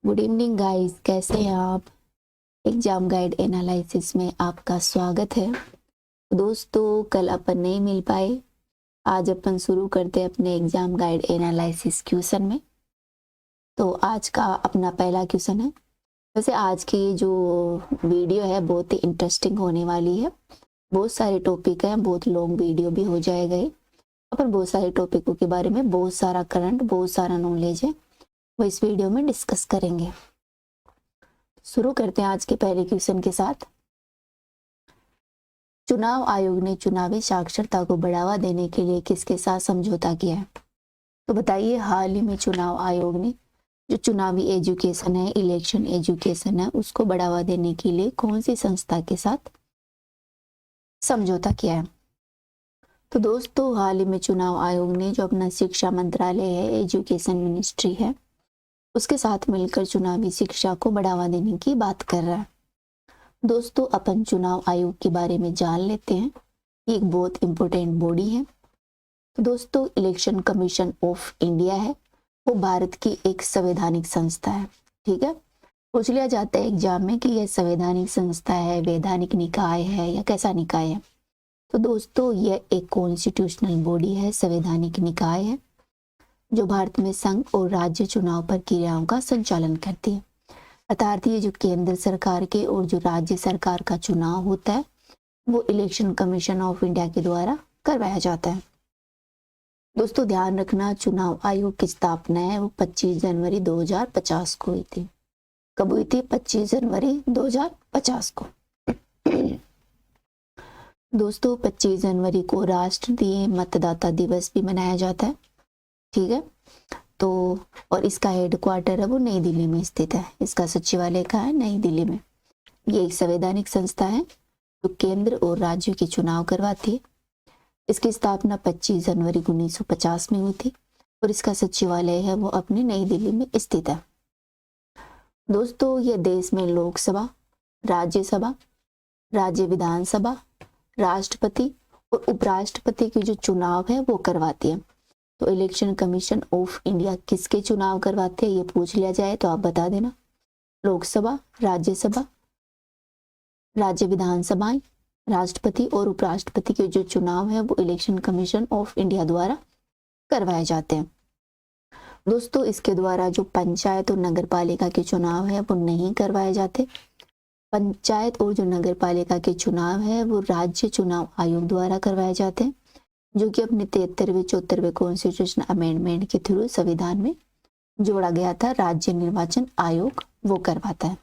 Good evening guys, कैसे हैं आप। एग्जाम गाइड एनालिसिस में आपका स्वागत है। दोस्तों, कल अपन नहीं मिल पाए। आज अपन शुरू करते हैं अपने एग्जाम गाइड एनालिसिस क्वेश्चन में। तो आज का अपना पहला क्वेश्चन है। वैसे आज की जो वीडियो है बहुत ही इंटरेस्टिंग होने वाली है। बहुत सारे टॉपिक हैं, बहुत लॉन्ग वीडियो भी हो जाएगा ये। अपन बहुत सारे टॉपिकों के बारे में, बहुत सारा करंट, बहुत सारा नॉलेज है, वो इस वीडियो में डिस्कस करेंगे। शुरू करते हैं आज के पहले क्वेश्चन के साथ। चुनाव आयोग ने चुनावी साक्षरता को बढ़ावा देने के लिए किसके साथ समझौता किया है? तो बताइए, हाल ही में चुनाव आयोग ने जो चुनावी एजुकेशन है, इलेक्शन एजुकेशन है, उसको बढ़ावा देने के लिए कौन सी संस्था के साथ समझौता किया है? तो दोस्तों, हाल ही में चुनाव आयोग ने जो अपना शिक्षा मंत्रालय है, एजुकेशन मिनिस्ट्री है, उसके साथ मिलकर चुनावी शिक्षा को बढ़ावा देने की बात कर रहा है। दोस्तों, अपन चुनाव आयोग के बारे में जान लेते हैं। ये एक बहुत इंपॉर्टेंट बॉडी है। तो दोस्तों, इलेक्शन कमीशन ऑफ इंडिया है, वो भारत की एक संवैधानिक संस्था है। ठीक है, पूछ लिया जाता है एग्जाम में कि यह संवैधानिक संस्था है, वैधानिक निकाय है या कैसा निकाय है। तो दोस्तों, यह एक कॉन्स्टिट्यूशनल बॉडी है, संवैधानिक निकाय है, जो भारत में संघ और राज्य चुनाव प्रक्रियाओं का संचालन करती है। अर्थात ये जो केंद्र सरकार के और जो राज्य सरकार का चुनाव होता है, वो इलेक्शन कमीशन ऑफ इंडिया के द्वारा करवाया जाता है। दोस्तों, ध्यान रखना, चुनाव आयोग की स्थापना है वो 25 जनवरी 2050 को हुई थी। कब हुई थी? 25 जनवरी 2050 को। दोस्तों, 25 जनवरी को राष्ट्रीय मतदाता दिवस भी मनाया जाता है। ठीक है, तो और इसका हेडक्वार्टर है वो नई दिल्ली में स्थित है। इसका सचिवालय कहाँ है? नई दिल्ली में। ये एक संवैधानिक संस्था है जो केंद्र और राज्यों के चुनाव करवाती है। इसकी स्थापना 25 जनवरी 1950 में हुई थी और इसका सचिवालय है वो अपनी नई दिल्ली में स्थित है। दोस्तों, ये देश में लोकसभा, राज्यसभा, राज्य विधानसभा, राष्ट्रपति और उपराष्ट्रपति के जो चुनाव है वो करवाती है। तो इलेक्शन कमीशन ऑफ इंडिया किसके चुनाव करवाते हैं, ये पूछ लिया जाए तो आप बता देना। लोकसभा, राज्यसभा, राज्य विधानसभाएं, राष्ट्रपति और उपराष्ट्रपति के जो चुनाव है वो इलेक्शन कमीशन ऑफ इंडिया द्वारा करवाए जाते हैं। दोस्तों, इसके द्वारा जो पंचायत और नगर पालिका के चुनाव है वो नहीं करवाए जाते। पंचायत और जो नगर पालिका के चुनाव है वो राज्य चुनाव आयोग द्वारा करवाए जाते हैं, जो कि अपने 73वें 74वें कॉन्स्टिट्यूशन अमेंडमेंट के थ्रू संविधान में जोड़ा गया था। राज्य निर्वाचन आयोग वो करवाता है।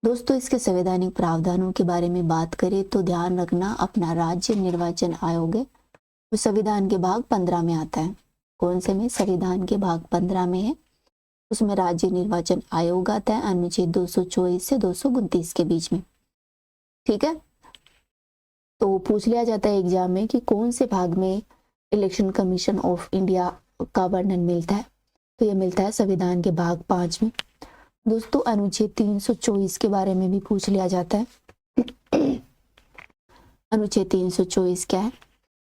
दोस्तों, इसके संवैधानिक प्रावधानों के बारे में बात करें तो ध्यान रखना, अपना राज्य निर्वाचन आयोग है वो संविधान के भाग 15 में आता है। कौन से में? संविधान के भाग 15 में है, उसमें राज्य निर्वाचन आयोग आता है अनुच्छेद 224 से 229 के बीच में। ठीक है, तो पूछ लिया जाता है एग्जाम में कि कौन से भाग में इलेक्शन कमीशन ऑफ इंडिया का वर्णन मिलता है। तो ये मिलता है संविधान के भाग 5 में। दोस्तों, अनुच्छेद 324 के बारे में भी पूछ लिया जाता है। अनुच्छेद 324 क्या है?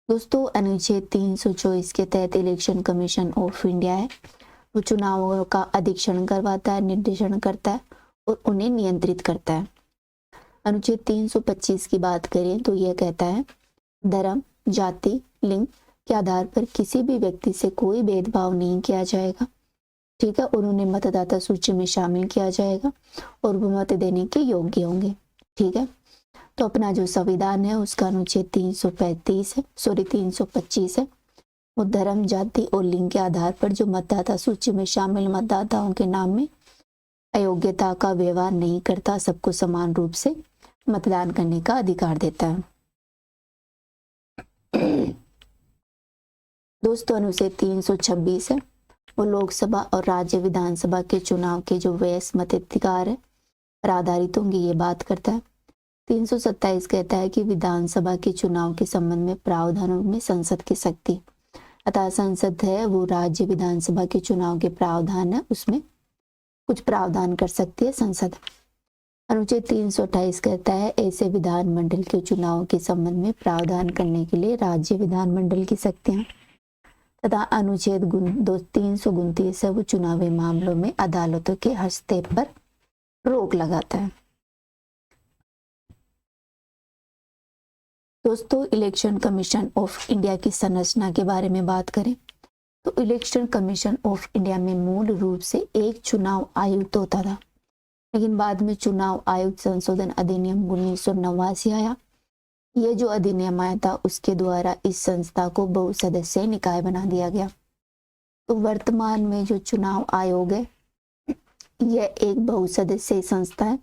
दोस्तों, अनुच्छेद 324 के तहत इलेक्शन कमीशन ऑफ इंडिया है वो चुनावों का अधीक्षण करवाता है, निर्देशन करता है और उन्हें नियंत्रित करता है। अनुच्छेद 325 की बात करें तो यह कहता है, धर्म, जाति, लिंग के आधार पर किसी भी व्यक्ति से कोई भेदभाव नहीं किया जाएगा। ठीक है, और उन्हें मतदाता सूची में शामिल किया जाएगा और वो मत देने के योग्य होंगे। ठीक है, तो अपना जो संविधान है उसका अनुच्छेद 325 है, वो धर्म, जाति और लिंग के आधार पर जो मतदाता सूची में शामिल मतदाताओं के नाम में अयोग्यता का व्यवहार नहीं करता, सबको समान रूप से मतदान करने का अधिकार देता है। दोस्तों, अनुच्छेद 326 है वो लोकसभा और राज्य विधानसभा के चुनाव के जो वयस्क मताधिकार है पर आधारित होंगे, ये बात करता है। 327 कहता है कि विधानसभा के चुनाव के संबंध में प्रावधानों में संसद की शक्ति, अतः संसद है वो राज्य विधानसभा के चुनाव के प्रावधान है उसमें कुछ प्रावधान कर सकती है संसद। अनुच्छेद 328 कहता है ऐसे विधानमंडल के चुनाव के संबंध में प्रावधान करने के लिए राज्य विधानमंडल की शक्तियां तथा अनुच्छेद 329 है वो चुनावी मामलों में अदालतों के हस्तक्षेप पर रोक लगाता है। दोस्तों, इलेक्शन कमीशन ऑफ इंडिया की संरचना के बारे में बात करें तो इलेक्शन कमीशन ऑफ इंडिया में मूल रूप से एक चुनाव आयुक्त होता था, लेकिन बाद में चुनाव आयुक्त संशोधन अधिनियम 1989 आया। यह जो अधिनियम आया था उसके द्वारा इस संस्था को बहुसदस्यीय निकाय बना दिया गया। तो वर्तमान में जो चुनाव आयोग है यह एक बहुसदस्यीय संस्था है।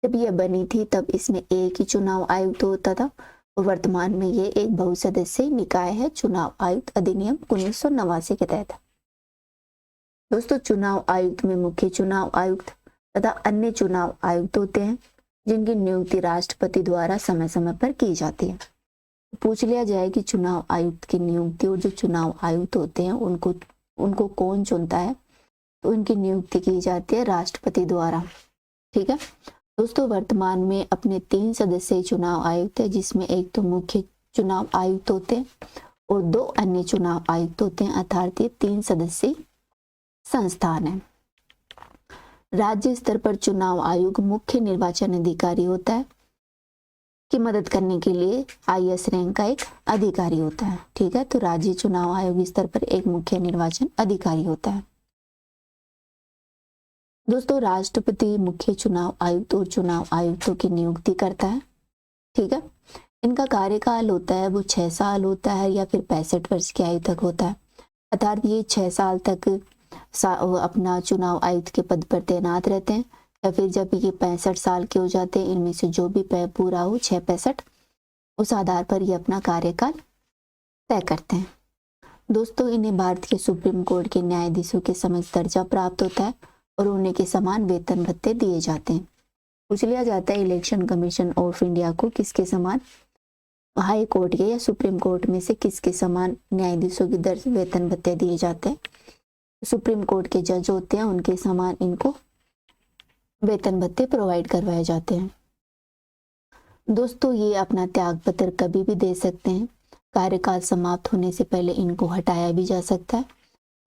जब यह बनी थी तब इसमें एक ही चुनाव आयुक्त होता था और वर्तमान में यह एक बहुसदस्यीय निकाय है, चुनाव आयुक्त अधिनियम 1989 के तहत। दोस्तों, चुनाव आयुक्त में मुख्य चुनाव आयुक्त तथा अन्य चुनाव आयुक्त होते हैं जिनकी नियुक्ति राष्ट्रपति द्वारा समय समय पर की जाती है। पूछ लिया जाए कि चुनाव आयुक्त की नियुक्ति और जो चुनाव आयुक्त होते हैं उनको कौन चुनता है, तो उनकी नियुक्ति की जाती है राष्ट्रपति द्वारा। ठीक है दोस्तों, वर्तमान में अपने 3 सदस्यीय चुनाव आयुक्त है, जिसमें एक तो मुख्य चुनाव आयुक्त होते हैं और 2 अन्य चुनाव आयुक्त होते हैं, अर्थात ये 3 सदस्यीय संस्थान है। राज्य स्तर पर चुनाव आयोग मुख्य निर्वाचन अधिकारी होता है की मदद करने के लिए IS रैंक का एक अधिकारी होता है। ठीक है, तो राज्य चुनाव आयोग स्तर पर एक मुख्य निर्वाचन अधिकारी होता है। दोस्तों, राष्ट्रपति मुख्य चुनाव आयुक्त और चुनाव आयुक्तों की नियुक्ति करता है। ठीक है, इनका कार्यकाल होता है वो 6 साल होता है या फिर 65 वर्ष की आयु तक होता है, अर्थात ये 6 साल तक अपना चुनाव आयुक्त के पद पर तैनात रहते हैं, या फिर जब ये 65 साल के हो जाते हैं, इनमें से जो भी पूरा हो 6-65 उस आधार पर ये अपना कार्यकाल तय करते हैं। दोस्तों, इन्हें भारत के सुप्रीम कोर्ट के न्यायाधीशों के समक्ष दर्जा प्राप्त होता है और उन्हें के समान वेतन भत्ते दिए जाते हैं। पूछ लिया जाता है इलेक्शन कमीशन ऑफ इंडिया को किसके समान, हाई कोर्ट के या सुप्रीम कोर्ट में से किसके समान न्यायाधीशों की वेतन भत्ते दिए जाते हैं। सुप्रीम कोर्ट के जज होते हैं, उनके समान इनको वेतन भत्ते प्रोवाइड करवाए जाते हैं। दोस्तों, ये अपना त्याग पत्र कभी भी दे सकते हैं, कार्यकाल समाप्त होने से पहले इनको हटाया भी जा सकता है।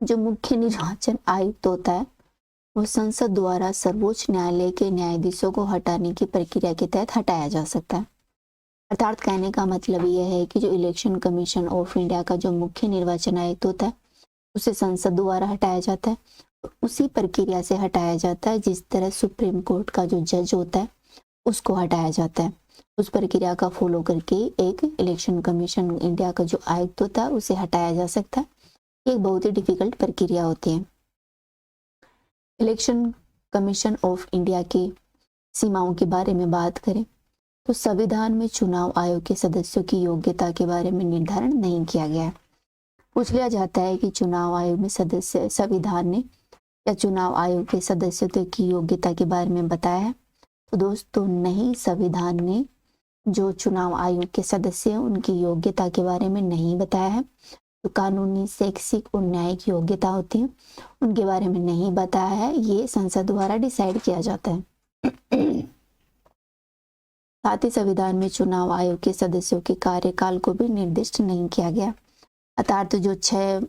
जो मुख्य निर्वाचन आयुक्त होता है वो संसद द्वारा सर्वोच्च न्यायालय के न्यायाधीशों को हटाने की प्रक्रिया के तहत हटाया जा सकता है। अर्थात कहने का मतलब यह है कि जो इलेक्शन कमीशन ऑफ इंडिया का जो मुख्य निर्वाचन आयुक्त होता है उसे संसद द्वारा हटाया जाता है, उसी प्रक्रिया से हटाया जाता है जिस तरह सुप्रीम कोर्ट का जो जज होता है उसको हटाया जाता है। उस प्रक्रिया का फॉलो करके एक इलेक्शन कमीशन इंडिया का जो आयुक्त होता है उसे हटाया जा सकता है। एक बहुत ही डिफिकल्ट प्रक्रिया होती है। इलेक्शन कमीशन ऑफ इंडिया की सीमाओं के बारे में बात करें तो संविधान में चुनाव आयोग के सदस्यों की योग्यता के बारे में निर्धारण नहीं किया गया है। पूछ लिया जाता है कि चुनाव आयोग में सदस्य संविधान ने या चुनाव आयोग के सदस्यों की योग्यता के बारे में बताया है, तो दोस्तों नहीं, संविधान ने जो चुनाव आयोग के सदस्य हैं उनकी योग्यता के बारे में नहीं बताया है। तो कानूनी, शैक्षिक और न्यायिक योग्यता होती है उनके बारे में नहीं बताया है, ये संसद द्वारा डिसाइड किया जाता है। साथ ही संविधान में चुनाव आयोग के सदस्यों के कार्यकाल को भी निर्दिष्ट नहीं किया गया, अर्थात जो 6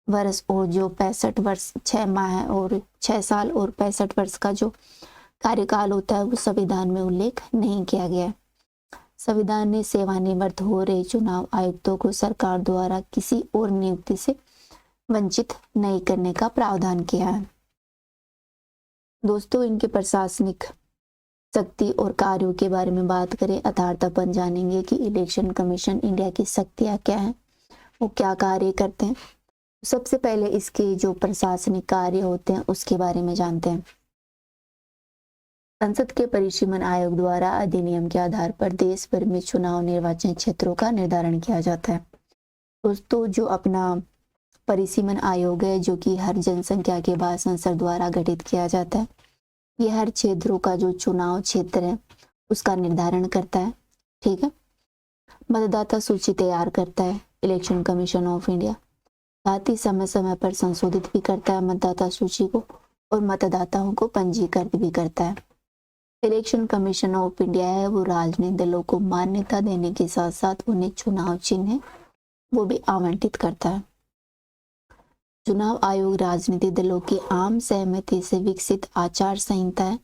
वर्ष और जो 65 वर्ष 6 माह और 6 साल और 65 वर्ष का जो कार्यकाल होता है वो संविधान में उल्लेख नहीं किया गया। संविधान ने सेवानिवृत्त हो रहे चुनाव आयुक्तों को सरकार द्वारा किसी और नियुक्ति से वंचित नहीं करने का प्रावधान किया है। दोस्तों, इनके प्रशासनिक शक्ति और कार्यों के बारे में बात करें अर्थात अपन जानेंगे कि इलेक्शन कमीशन इंडिया की शक्तियां क्या हैं, वो क्या कार्य करते हैं। सबसे पहले इसके जो प्रशासनिक कार्य होते हैं उसके बारे में जानते हैं। संसद के परिसीमन आयोग द्वारा अधिनियम के आधार पर देश भर में चुनाव निर्वाचन क्षेत्रों का निर्धारण किया जाता है। दोस्तों, जो अपना परिसीमन आयोग है जो कि हर जनसंख्या के बाद संसद द्वारा गठित किया जाता है, ये हर क्षेत्रों का जो चुनाव क्षेत्र है उसका निर्धारण करता है। ठीक है, मतदाता सूची तैयार करता है इलेक्शन कमीशन ऑफ इंडिया, साथ ही समय समय पर संशोधित भी करता है मतदाता सूची को और मतदाताओं को पंजीकृत भी करता है। इलेक्शन कमीशन ऑफ इंडिया है वो राजनीतिक दलों को मान्यता देने के साथ साथ उन्हें चुनाव चिन्ह वो भी आवंटित करता है। चुनाव आयोग राजनीतिक दलों की आम सहमति से विकसित आचार संहिता है,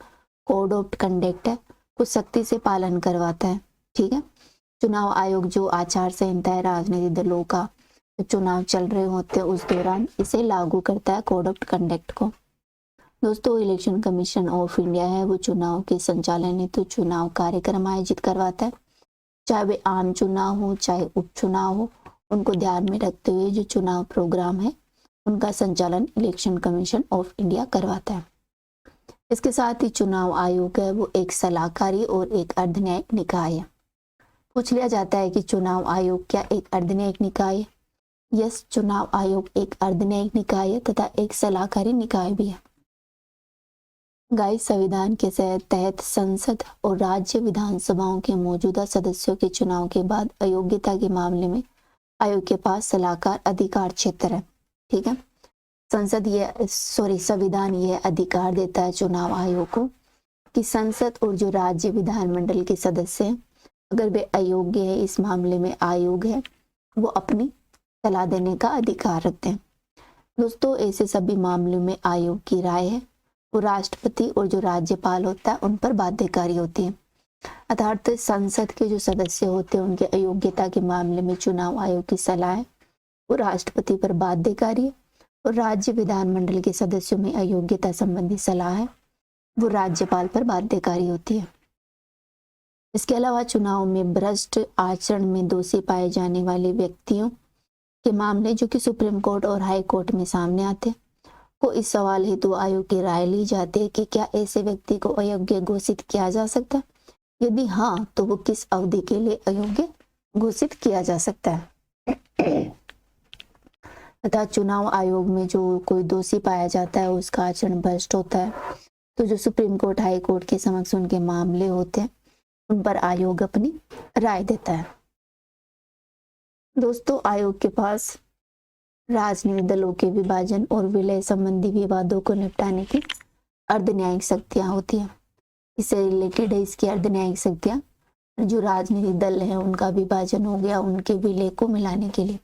कोड ऑफ कंडक्ट है, को सख्ती से पालन करवाता है। ठीक है, चुनाव आयोग जो आचार संहिता है राजनीतिक दलों का, तो चुनाव चल रहे होते हैं उस दौरान इसे लागू करता है, कोड ऑफ कंडक्ट को। दोस्तों, इलेक्शन कमीशन ऑफ इंडिया है वो चुनाव के संचालन हेतु चुनाव कार्यक्रम आयोजित करवाता है, चाहे वे आम चुनाव हो चाहे उपचुनाव हो, उनको ध्यान में रखते हुए जो चुनाव प्रोग्राम है उनका संचालन इलेक्शन कमीशन ऑफ इंडिया करवाता है। इसके साथ ही चुनाव आयोग है वो एक सलाहकारी और एक अर्धन्यायिक निकाय है। पूछ लिया जाता है कि चुनाव आयोग क्या एक अर्धन्यायिक निकाय है? यस, चुनाव आयोग एक अर्धन्यायिक निकाय है तथा एक सलाहकारी निकाय भी है। गाइस, संविधान के तहत संसद और राज्य विधानसभाओं के मौजूदा सदस्यों के चुनाव के बाद अयोग्यता के मामले में आयोग के पास सलाहकार अधिकार क्षेत्र है। ठीक है, संविधान यह अधिकार देता है चुनाव आयोग को कि संसद और जो राज्य विधानमंडल के सदस्य हैं, अगर वे अयोग्य है, इस मामले में आयोग है वो अपनी सलाह देने का अधिकार रखते हैं। दोस्तों, ऐसे सभी मामलों में आयोग की राय है वो राष्ट्रपति और जो राज्यपाल होता है उन पर बाध्यकारी होती है। अर्थात संसद के जो सदस्य होते हैं उनके अयोग्यता के मामले में चुनाव आयोग की सलाह है वो राष्ट्रपति पर बाध्यकारी है, और राज्य विधानमंडल के सदस्यों में अयोग्यता संबंधी सलाह है वो राज्यपाल पर बाध्यकारी होती है। इसके अलावा चुनाव में भ्रष्ट आचरण में दोषी पाए जाने वाले व्यक्तियों के मामले जो कि सुप्रीम कोर्ट और हाई कोर्ट में सामने आते हैं को इस सवाल हेतु आयोग की राय ली जाती है कि क्या ऐसे व्यक्ति को अयोग्य घोषित किया जा सकता है, यदि हाँ तो वो किस अवधि के लिए अयोग्य घोषित किया जा सकता है। तथा चुनाव आयोग में जो कोई दोषी पाया जाता है उसका आचरण भ्रष्ट होता है, तो जो सुप्रीम कोर्ट हाई कोर्ट के समक्ष उनके मामले होते हैं उन पर आयोग अपनी राय देता है। दोस्तों, आयोग के पास राजनीतिक दलों के विभाजन और विलय संबंधी विवादों को निपटाने की अर्धन्यायिक शक्तियां होती है। इससे रिलेटेड है इसकी अर्धन्यायिक शक्तियां, जो राजनीतिक दल है उनका विभाजन हो गया, उनके विलय को मिलाने के लिए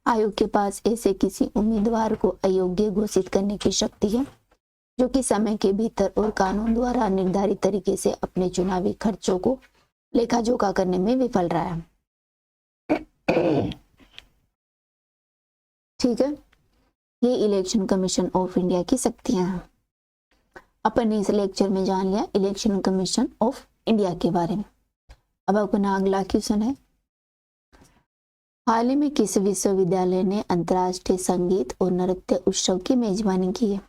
आयोग के पास ऐसे किसी उम्मीदवार को अयोग्य घोषित करने की शक्ति है जो कि समय के भीतर और कानून द्वारा निर्धारित तरीके से अपने चुनावी खर्चों को लेखा जोखा करने में विफल रहा है। ठीक है, ये इलेक्शन कमीशन ऑफ इंडिया की शक्तियां हैं। अपन इस लेक्चर में जान लिया इलेक्शन कमीशन ऑफ इंडिया के बारे में। अब अपना अगला क्वेश्चन है, हाल ही में किस विश्वविद्यालय ने अंतर्राष्ट्रीय संगीत और नृत्य उत्सव की मेजबानी की है?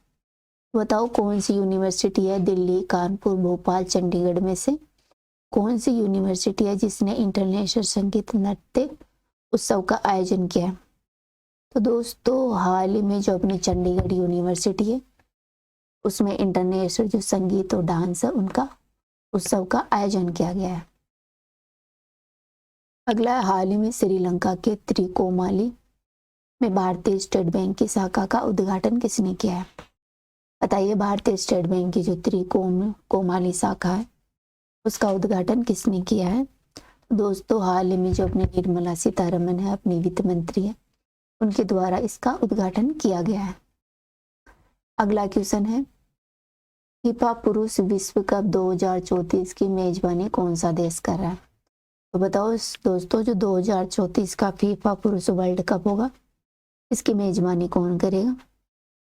बताओ कौन सी यूनिवर्सिटी है दिल्ली, कानपुर, भोपाल, चंडीगढ़ में से कौन सी यूनिवर्सिटी है जिसने इंटरनेशनल संगीत नृत्य उत्सव का आयोजन किया है? तो दोस्तों, हाल ही में जो अपनी चंडीगढ़ यूनिवर्सिटी है उसमें इंटरनेशनल जो संगीत और डांस है उनका उत्सव का आयोजन किया गया है। अगला, हाल ही में श्रीलंका के त्रिकोमाली में भारतीय स्टेट बैंक की शाखा का उद्घाटन किसने किया है? बताइए, भारतीय स्टेट बैंक की जो त्रिकोमाली शाखा है उसका उद्घाटन किसने किया है? दोस्तों, हाल ही में जो अपनी निर्मला सीतारमन है, अपनी वित्त मंत्री है, उनके द्वारा इसका उद्घाटन किया गया है। अगला क्वेश्चन है, फीफा पुरुष विश्व कप 2034 की मेजबानी कौन सा देश कर रहा है? तो बताओ दोस्तों, जो 2034 का फीफा पुरुष वर्ल्ड कप होगा इसकी मेजबानी कौन करेगा?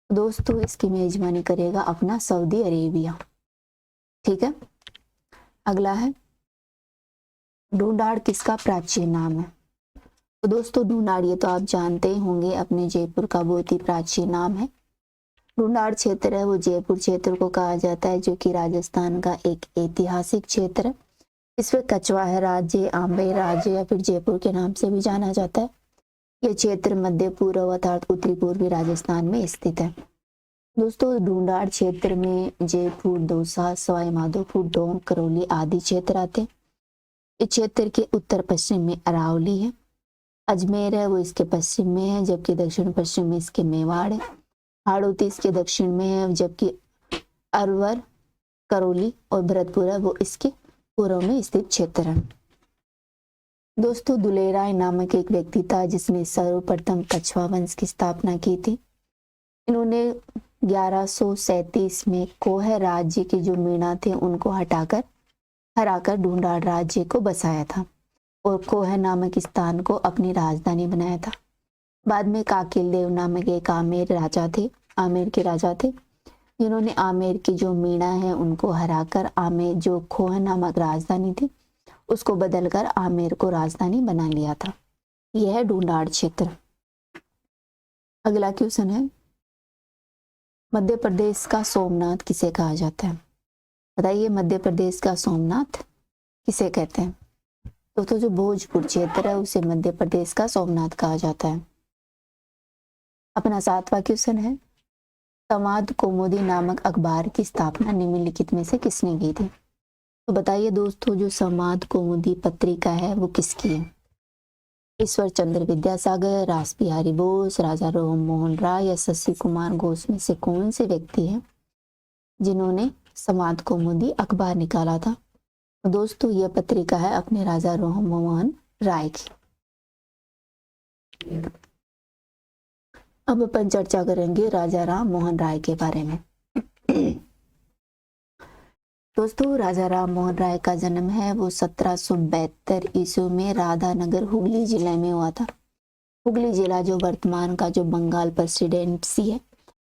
दोस्तों, इसकी मेजबानी करेगा अपना सऊदी अरेबिया। ठीक है, अगला है, ढूंढाड़ किसका प्राचीन नाम है? तो दोस्तों, ढूंढाड़ ये तो आप जानते ही होंगे, अपने जयपुर का बहुत ही प्राचीन नाम है। ढूंढाड़ क्षेत्र है वो जयपुर क्षेत्र को कहा जाता है, जो कि राजस्थान का एक ऐतिहासिक क्षेत्र है। इसमें कछवाहा राज्य, आम्बे राज्य या फिर जयपुर के नाम से भी जाना जाता है। यह क्षेत्र मध्य पूर्व अर्थात उत्तरी पूर्वी राजस्थान में स्थित है। दोस्तों, ढूंढाड़ क्षेत्र में जयपुर, दौसा, सवाई माधोपुर, टोंक, करौली आदि क्षेत्र आते हैं। इस क्षेत्र के उत्तर पश्चिम में अरावली है, अजमेर है वो इसके पश्चिम में है, जबकि दक्षिण पश्चिम में इसके मेवाड़ है, हाड़ौती इसके दक्षिण में है, जबकि अरवर, करौली और भरतपुर है वो इसके पूर्व में स्थित क्षेत्र है। दोस्तों, दुलेराय नामक एक व्यक्ति था जिसने सर्वप्रथम कछवा वंश की स्थापना की थी। इन्होंने 1137 में कोह राज्य के जो मीणा थे उनको हराकर ढूंढाड़ राज्य को बसाया था और कोह नामक स्थान को अपनी राजधानी बनाया था। बाद में काकिल देव नामक एक आमेर के राजा थे जिन्होंने आमेर की जो मीणा है उनको हराकर आमेर जो खोह नामक राजधानी थी उसको बदलकर आमेर को राजधानी बना लिया था। यह है ढूंढाड़ क्षेत्र। अगला क्वेश्चन है, मध्य प्रदेश का सोमनाथ किसे कहा जाता है? बताइए, मध्य प्रदेश का सोमनाथ किसे कहते हैं? तो जो भोजपुर क्षेत्र है उसे मध्य प्रदेश का सोमनाथ कहा जाता है। अपना 7वां क्वेश्चन है, संवाद कौमुदी नामक अखबार की स्थापना निम्नलिखित में से किसने की थी? तो बताइए दोस्तों, जो संवाद कौमुदी पत्रिका है वो किसकी है? ईश्वर चंद्र विद्यासागर, रास बिहारी बोस, राजा राम मोहन राय या शशि कुमार घोष में से कौन से व्यक्ति हैं जिन्होंने संवाद कौमुदी अखबार निकाला था? तो दोस्तों यह पत्रिका है अपने राजा राम मोहन राय की। अब अपन चर्चा करेंगे राजा राम मोहन राय के बारे में। दोस्तों, राजा राम मोहन राय का जन्म है वो 1772 ईस्वी में राधानगर हुगली जिले में हुआ था। हुगली जिला जो वर्तमान का जो बंगाल प्रेसिडेंसी है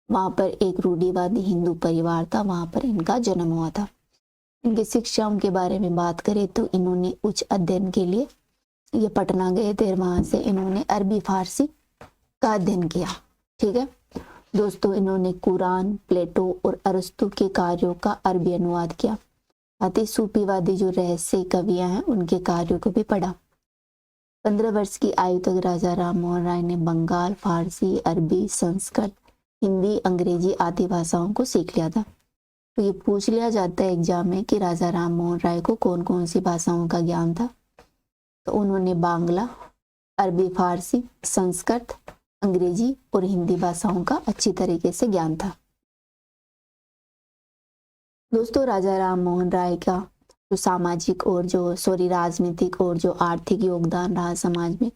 वहां पर एक रूढ़िवादी हिंदू परिवार था, वहां पर इनका जन्म हुआ था। इनकी शिक्षाओं के बारे में बात करें तो इन्होंने उच्च अध्ययन के लिए ये पटना गए थे, वहां से इन्होंने अरबी फारसी का अध्ययन किया। ठीक है दोस्तों, इन्होंने कुरान, प्लेटो और अरस्तु के कार्यों का अरबी अनुवाद किया। साथ ही सूफीवादी जो रहस्य कवियां हैं उनके कार्यों को भी पढ़ा। 15 वर्ष की आयु तक राजा राम मोहन राय ने बंगाल, फारसी, अरबी, संस्कृत, हिंदी, अंग्रेजी आदि भाषाओं को सीख लिया था। तो ये पूछ लिया जाता है एग्जाम में कि राजा राम मोहन राय को कौन कौन सी भाषाओं का ज्ञान था? तो उन्होंने बांग्ला, अरबी, फारसी, संस्कृत, अंग्रेजी और हिंदी भाषाओं का अच्छी तरीके से ज्ञान था। दोस्तों, राजा राम मोहन राय का जो सामाजिक और राजनीतिक और जो आर्थिक योगदान रहा समाज में,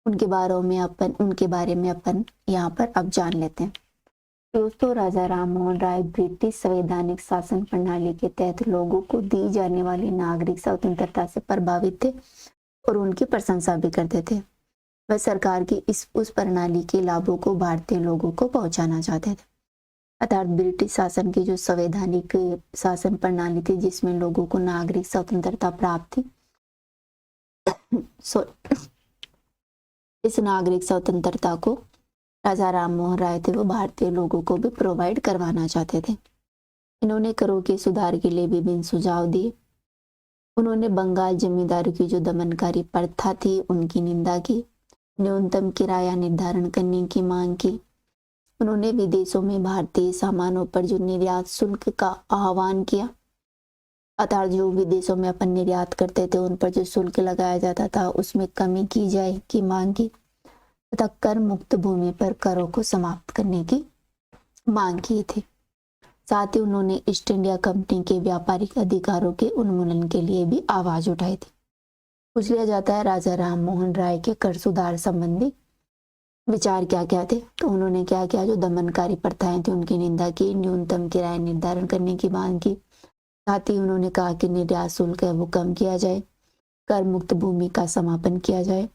उनके बारे में अपन यहाँ पर अब जान लेते हैं। दोस्तों, राजा राम मोहन राय ब्रिटिश संवैधानिक शासन प्रणाली के तहत लोगों को दी जाने वाली नागरिक स्वतंत्रता से प्रभावित थे और उनकी प्रशंसा भी करते थे। वह सरकार की उस प्रणाली के लाभों को भारतीय लोगों को पहुंचाना चाहते थे। अर्थात ब्रिटिश शासन की जो संवैधानिक शासन प्रणाली थी जिसमें लोगों को नागरिक स्वतंत्रता प्राप्त थी, इस नागरिक स्वतंत्रता को राजा राम मोहन राय थे वो भारतीय लोगों को भी प्रोवाइड करवाना चाहते थे। इन्होंने करों के सुधार के लिए विभिन्न सुझाव दिए। उन्होंने बंगाल जमींदारों की जो दमनकारी प्रथा थी उनकी निंदा की, न्यूनतम किराया निर्धारण करने की मांग की। उन्होंने विदेशों में भारतीय सामानों पर जो निर्यात शुल्क का आह्वान किया, अर्थात जो विदेशों में अपन निर्यात करते थे उन पर जो शुल्क लगाया जाता था उसमें कमी की जाए की मांग की, तथा कर मुक्त भूमि पर करों को समाप्त करने की मांग की थी। साथ ही उन्होंने ईस्ट इंडिया कंपनी के व्यापारिक अधिकारों के उन्मूलन के लिए भी आवाज उठाई थी। पूछ लिया जाता है राजा राम मोहन राय के कर सुधार संबंधी विचार क्या क्या थे? तो उन्होंने क्या किया, जो दमनकारी प्रथाएं थी उनकी निंदा की, न्यूनतम किराया निर्धारण करने की मांग की। साथ ही उन्होंने कहा कि निर्यात शुल्क है वो कम किया जाए, कर मुक्त भूमि का समापन किया जाए,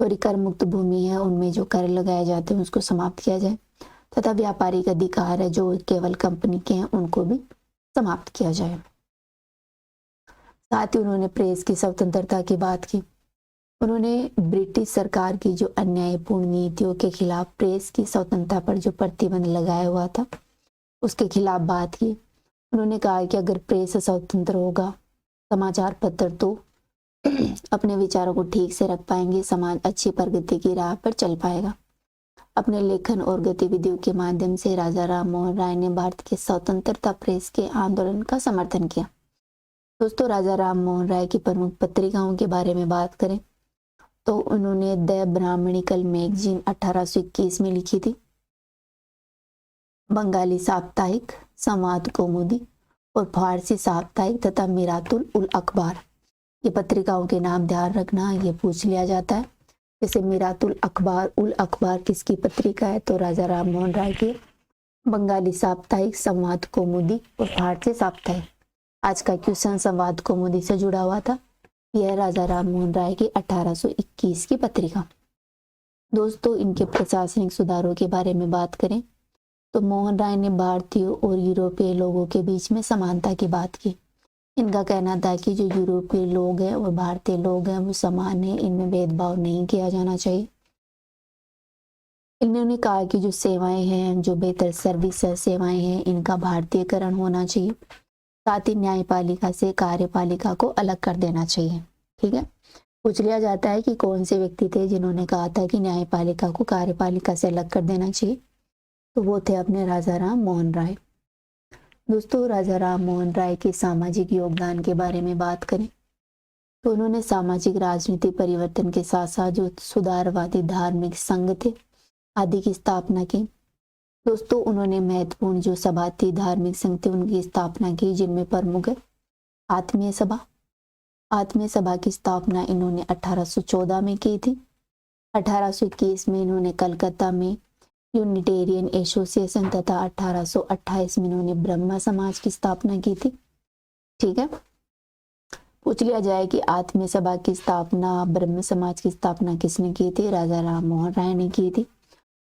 और कर मुक्त भूमि है उनमें जो कर लगाए जाते हैं उसको समाप्त किया जाए, तथा व्यापारिक अधिकार है जो केवल कंपनी के हैं उनको भी समाप्त किया जाए। साथ ही उन्होंने प्रेस की स्वतंत्रता की बात की। उन्होंने ब्रिटिश सरकार की जो अन्यायपूर्ण नीतियों के खिलाफ प्रेस की स्वतंत्रता पर जो प्रतिबंध लगाया हुआ था उसके खिलाफ बात की। उन्होंने कहा कि अगर प्रेस स्वतंत्र होगा, समाचार पत्र तो अपने विचारों को ठीक से रख पाएंगे, समाज अच्छी प्रगति की राह पर चल पाएगा। अपने लेखन और गतिविधियों के माध्यम से राजा राम मोहन राय ने भारत के स्वतंत्रता प्रेस के आंदोलन का समर्थन किया। दोस्तों, राजा राम मोहन राय की प्रमुख पत्रिकाओं के बारे में बात करें तो उन्होंने द ब्राह्मणिकल मैगजीन 1821 में लिखी थी, बंगाली साप्ताहिक संवाद कौमुदी और फारसी साप्ताहिक तथा मिरातुल उल अखबार। ये पत्रिकाओं के नाम ध्यान रखना, ये पूछ लिया जाता है। जैसे मिरातुल अखबार, उल अखबार किसकी पत्रिका है? तो राजा राम मोहन राय की। बंगाली साप्ताहिक, संवाद कौमुदी और भारतीय साप्ताहिक। आज का क्वेश्चन संवाद कौमुदी से जुड़ा हुआ था। यह राजा राम मोहन राय की 1821 की पत्रिका। दोस्तों, इनके प्रशासनिक सुधारों के बारे में बात करें तो मोहन राय ने भारतीयों और यूरोपीय लोगों के बीच में समानता की बात की। इनका कहना था कि जो यूरोपीय लोग हैं और भारतीय लोग हैं वो समान है, इनमें भेदभाव नहीं किया जाना चाहिए। इन्होंने कहा कि जो सेवाएं हैं, जो बेहतर सर्विस सेवाएं हैं, इनका भारतीयकरण होना चाहिए। साथ ही न्यायपालिका से कार्यपालिका को अलग कर देना चाहिए। ठीक है, पूछ लिया जाता है कि कौन से व्यक्ति थे जिन्होंने कहा था कि न्यायपालिका को कार्यपालिका से अलग कर देना चाहिए, तो वो थे अपने राजा राम मोहन राय। दोस्तों, राजा राम मोहन राय के सामाजिक योगदान के बारे में बात करें तो उन्होंने सामाजिक राजनीतिक परिवर्तन के साथ साथ जो सुधारवादी धार्मिक संघ थे आदि की स्थापना की। दोस्तों, उन्होंने महत्वपूर्ण जो सभा थी, धार्मिक संघ थे, उनकी स्थापना की, जिनमें प्रमुख है आत्मीय सभा। आत्मीय सभा की स्थापना इन्होंने 1814 में की थी। 1821 में इन्होंने कलकत्ता में यूनिटेरियन एसोसिएशन तथा 1828 में इन्होंने ब्रह्म समाज की स्थापना की थी। ठीक है, पूछ लिया जाए कि आत्मीय सभा की स्थापना, ब्रह्म समाज की स्थापना किसने की थी? राजा राम मोहन राय ने की थी।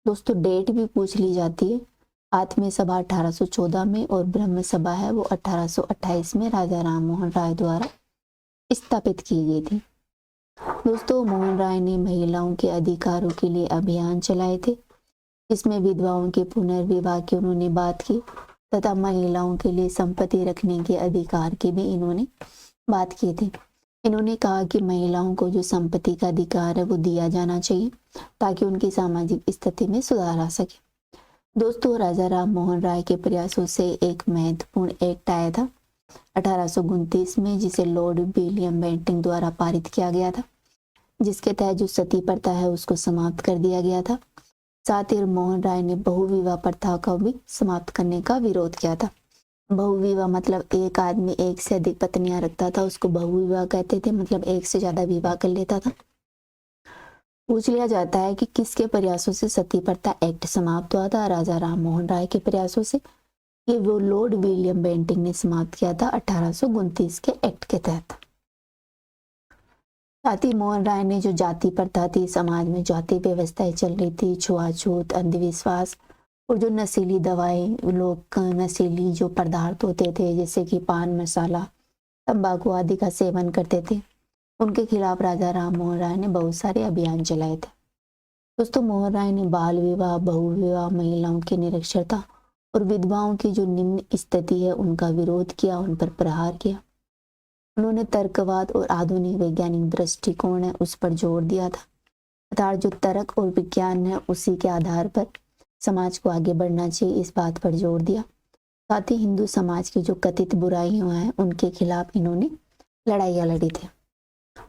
दोस्तों, डेट भी पूछ ली जाती है। आत्मीय सभा 1814 में और ब्रह्म सभा है वो 1828 में राजा राम मोहन राय द्वारा स्थापित की गई थी। दोस्तों, मोहन राय ने महिलाओं के अधिकारों के लिए अभियान चलाए थे। इसमें विधवाओं के पुनर्विवाह की उन्होंने बात की तथा महिलाओं के लिए संपत्ति रखने के अधिकार की भी इन्होंने बात की थी। इन्होंने कहा कि महिलाओं को जो संपत्ति का अधिकार है वो दिया जाना चाहिए ताकि उनकी सामाजिक स्थिति में सुधार आ सके। दोस्तों, राजा राम मोहन राय के प्रयासों से एक महत्वपूर्ण एक्ट आया था 1829 में, जिसे लॉर्ड विलियम बेंटिंक द्वारा पारित किया गया था, जिसके तहत जो सती प्रथा है उसको समाप्त कर दिया गया था। साथ ही मोहन राय ने बहुविवाह प्रथा को भी समाप्त करने का विरोध किया था। बहुविवाह मतलब एक आदमी एक से अधिक पत्नियां रखता था, उसको बहुविवाह कहते थे, मतलब एक से ज्यादा विवाह कर लेता था। पूछ लिया जाता है कि किसके प्रयासों से सती प्रथा एक्ट समाप्त हुआ था? राजा राम मोहन राय के प्रयासों से। ये वो लॉर्ड विलियम बेंटिंक ने समाप्त किया था 1829 के एक्ट के तहत। साथ ही मोहन राय ने जो जाति प्रथा थी, समाज में जाति व्यवस्थाएं चल रही थी, छुआछूत, अंधविश्वास और जो नशीली दवाएं, लोग नशीली जो पदार्थ होते थे जैसे कि पान मसाला, तंबाकू आदि का सेवन करते थे, उनके खिलाफ राजा राम मोहन राय ने बहुत सारे अभियान चलाए थे। दोस्तों, मोहन राय ने बाल विवाह, बहुविवाह, महिलाओं की निरक्षरता और विधवाओं की जो निम्न स्थिति है उनका विरोध किया, उन पर प्रहार किया। उन्होंने तर्कवाद और आधुनिक वैज्ञानिक दृष्टिकोण है उस पर जोर दिया था, अर्थात जो तर्क और विज्ञान है उसी के आधार पर समाज को आगे बढ़ना चाहिए, इस बात पर जोर दिया। साथ ही हिंदू समाज की जो कथित बुराइयां हैं उनके खिलाफ इन्होंने लड़ाइयाँ लड़ी थी।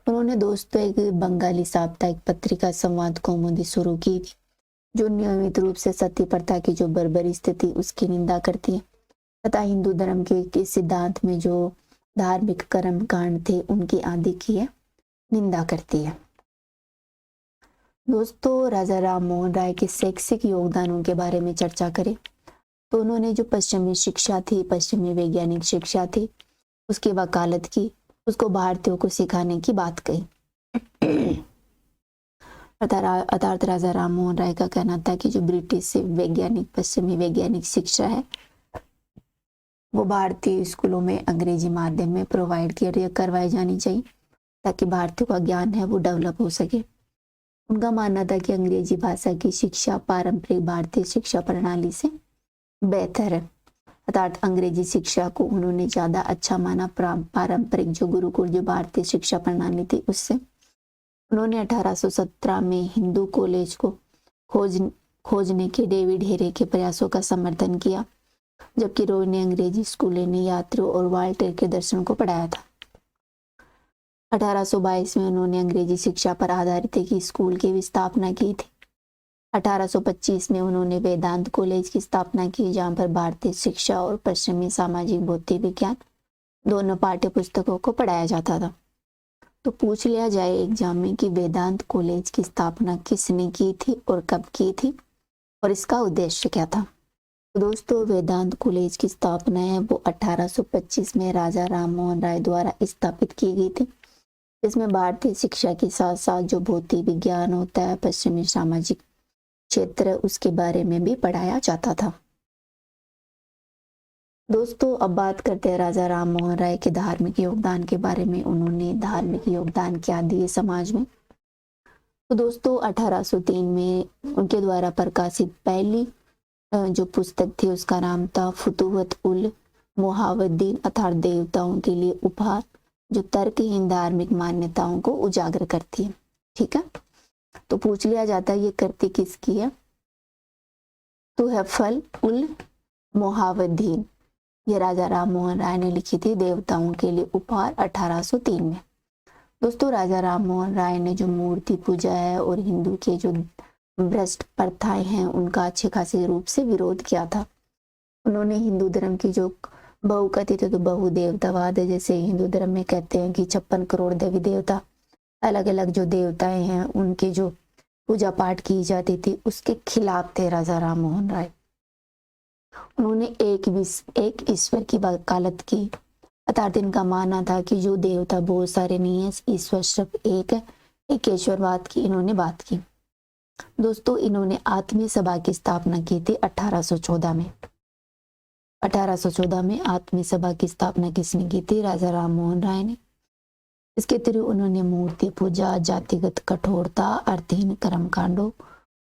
उन्होंने दोस्तों एक बंगाली साप्ताहिक पत्रिका संवाद कौमुदी शुरू की थी, जो नियमित रूप से सती प्रथा की जो बर्बरी स्थिति उसकी निंदा करती है तथा हिंदू धर्म के सिद्धांत में जो धार्मिक कर्म कांड थे उनकी आदि की है निंदा करती है। दोस्तों, राजा राम मोहन राय के शैक्षिक योगदानों के बारे में चर्चा करें तो उन्होंने जो पश्चिमी शिक्षा थी, पश्चिमी वैज्ञानिक शिक्षा थी, उसकी वकालत की, उसको भारतीयों को सिखाने की बात कही। अर्थात राजा राम मोहन राय का कहना था कि जो ब्रिटिश वैज्ञानिक, पश्चिमी वैज्ञानिक शिक्षा है वो भारतीय स्कूलों में अंग्रेजी माध्यम में प्रोवाइड करवाई जानी चाहिए ताकि भारतीयों का ज्ञान है वो डेवलप हो सके। उनका मानना था कि अंग्रेजी भाषा की शिक्षा पारंपरिक भारतीय शिक्षा प्रणाली से बेहतर है, अर्थात अंग्रेजी शिक्षा को उन्होंने ज़्यादा अच्छा माना पारंपरिक जो गुरुकुल जो भारतीय शिक्षा प्रणाली थी उससे। उन्होंने 1817 में हिंदू कॉलेज को खोजने के डेविड हेरे के प्रयासों का समर्थन किया, जबकि रॉय ने अंग्रेजी स्कूलों ने यात्रियों और वाल्टेर के दर्शन को पढ़ाया था। 1822 में उन्होंने अंग्रेजी शिक्षा पर आधारित एक स्कूल की भी स्थापना की थी। 1825 में उन्होंने वेदांत कॉलेज की स्थापना की, जहां पर भारतीय शिक्षा और पश्चिमी सामाजिक भौतिक विज्ञान दोनों पाठ्य पुस्तकों को पढ़ाया जाता था। तो पूछ लिया जाए एग्जाम में कि वेदांत कॉलेज की स्थापना किसने की थी और कब की थी और इसका उद्देश्य क्या था? तो दोस्तों वेदांत कॉलेज की स्थापना है वो 1825 में राजा राम मोहन राय द्वारा स्थापित की गई थी। इसमें भारतीय शिक्षा के साथ साथ जो भौतिक विज्ञान होता है, पश्चिमी सामाजिक क्षेत्र, उसके बारे में भी पढ़ाया जाता था। दोस्तों अब बात करते हैं राजा राम मोहन राय के धार्मिक योगदान के बारे में। उन्होंने धार्मिक योगदान क्या दिए समाज में? तो दोस्तों 1803 में उनके द्वारा प्रकाशित पहली जो पुस्तक थी उसका नाम था फुतुहत उल मोहावद्दीन, अर्थात देवताओं के लिए उपहार, जो तर्कहीन धार्मिक मान्यताओं को उजागर करती है। ठीक है, तो पूछ लिया जाता है ये कृति किसकी है? तुहफल उल मोहावद्दीन, ये राजा राम मोहन राय ने लिखी थी, देवताओं के लिए उपहार 1803 में। दोस्तों राजा राम मोहन राय ने जो मूर्ति पूजा है और हिंदू के जो भ्रष्ट प्रथाएं हैं उनका अच्छे खासे रूप से विरोध किया था। उन्होंने हिंदू धर्म की जो बहुकथित तो बहुदेवतावाद है, जैसे हिंदू धर्म में कहते हैं कि 56 करोड़ देवी देवता, अलग अलग जो देवताएं हैं उनके जो पूजा पाठ की जाती थी, उसके खिलाफ थे राजा राम मोहन राय। उन्होंने एक ईश्वर की वकालत की, अर्थात इनका मानना था कि जो देवता बहुत सारे नहीं है, ईश्वर सिर्फ एक है, एक ईश्वरवाद की इन्होंने बात की। दोस्तों इन्होंने आत्मीय सभा की स्थापना की थी 1814 में। 1814 में आत्मीय सभा की स्थापना किसने की थी? राजा राम मोहन राय ने। इसके थ्रू उन्होंने मूर्ति पूजा, जातिगत कठोरता, अर्थहीन कर्मकांडों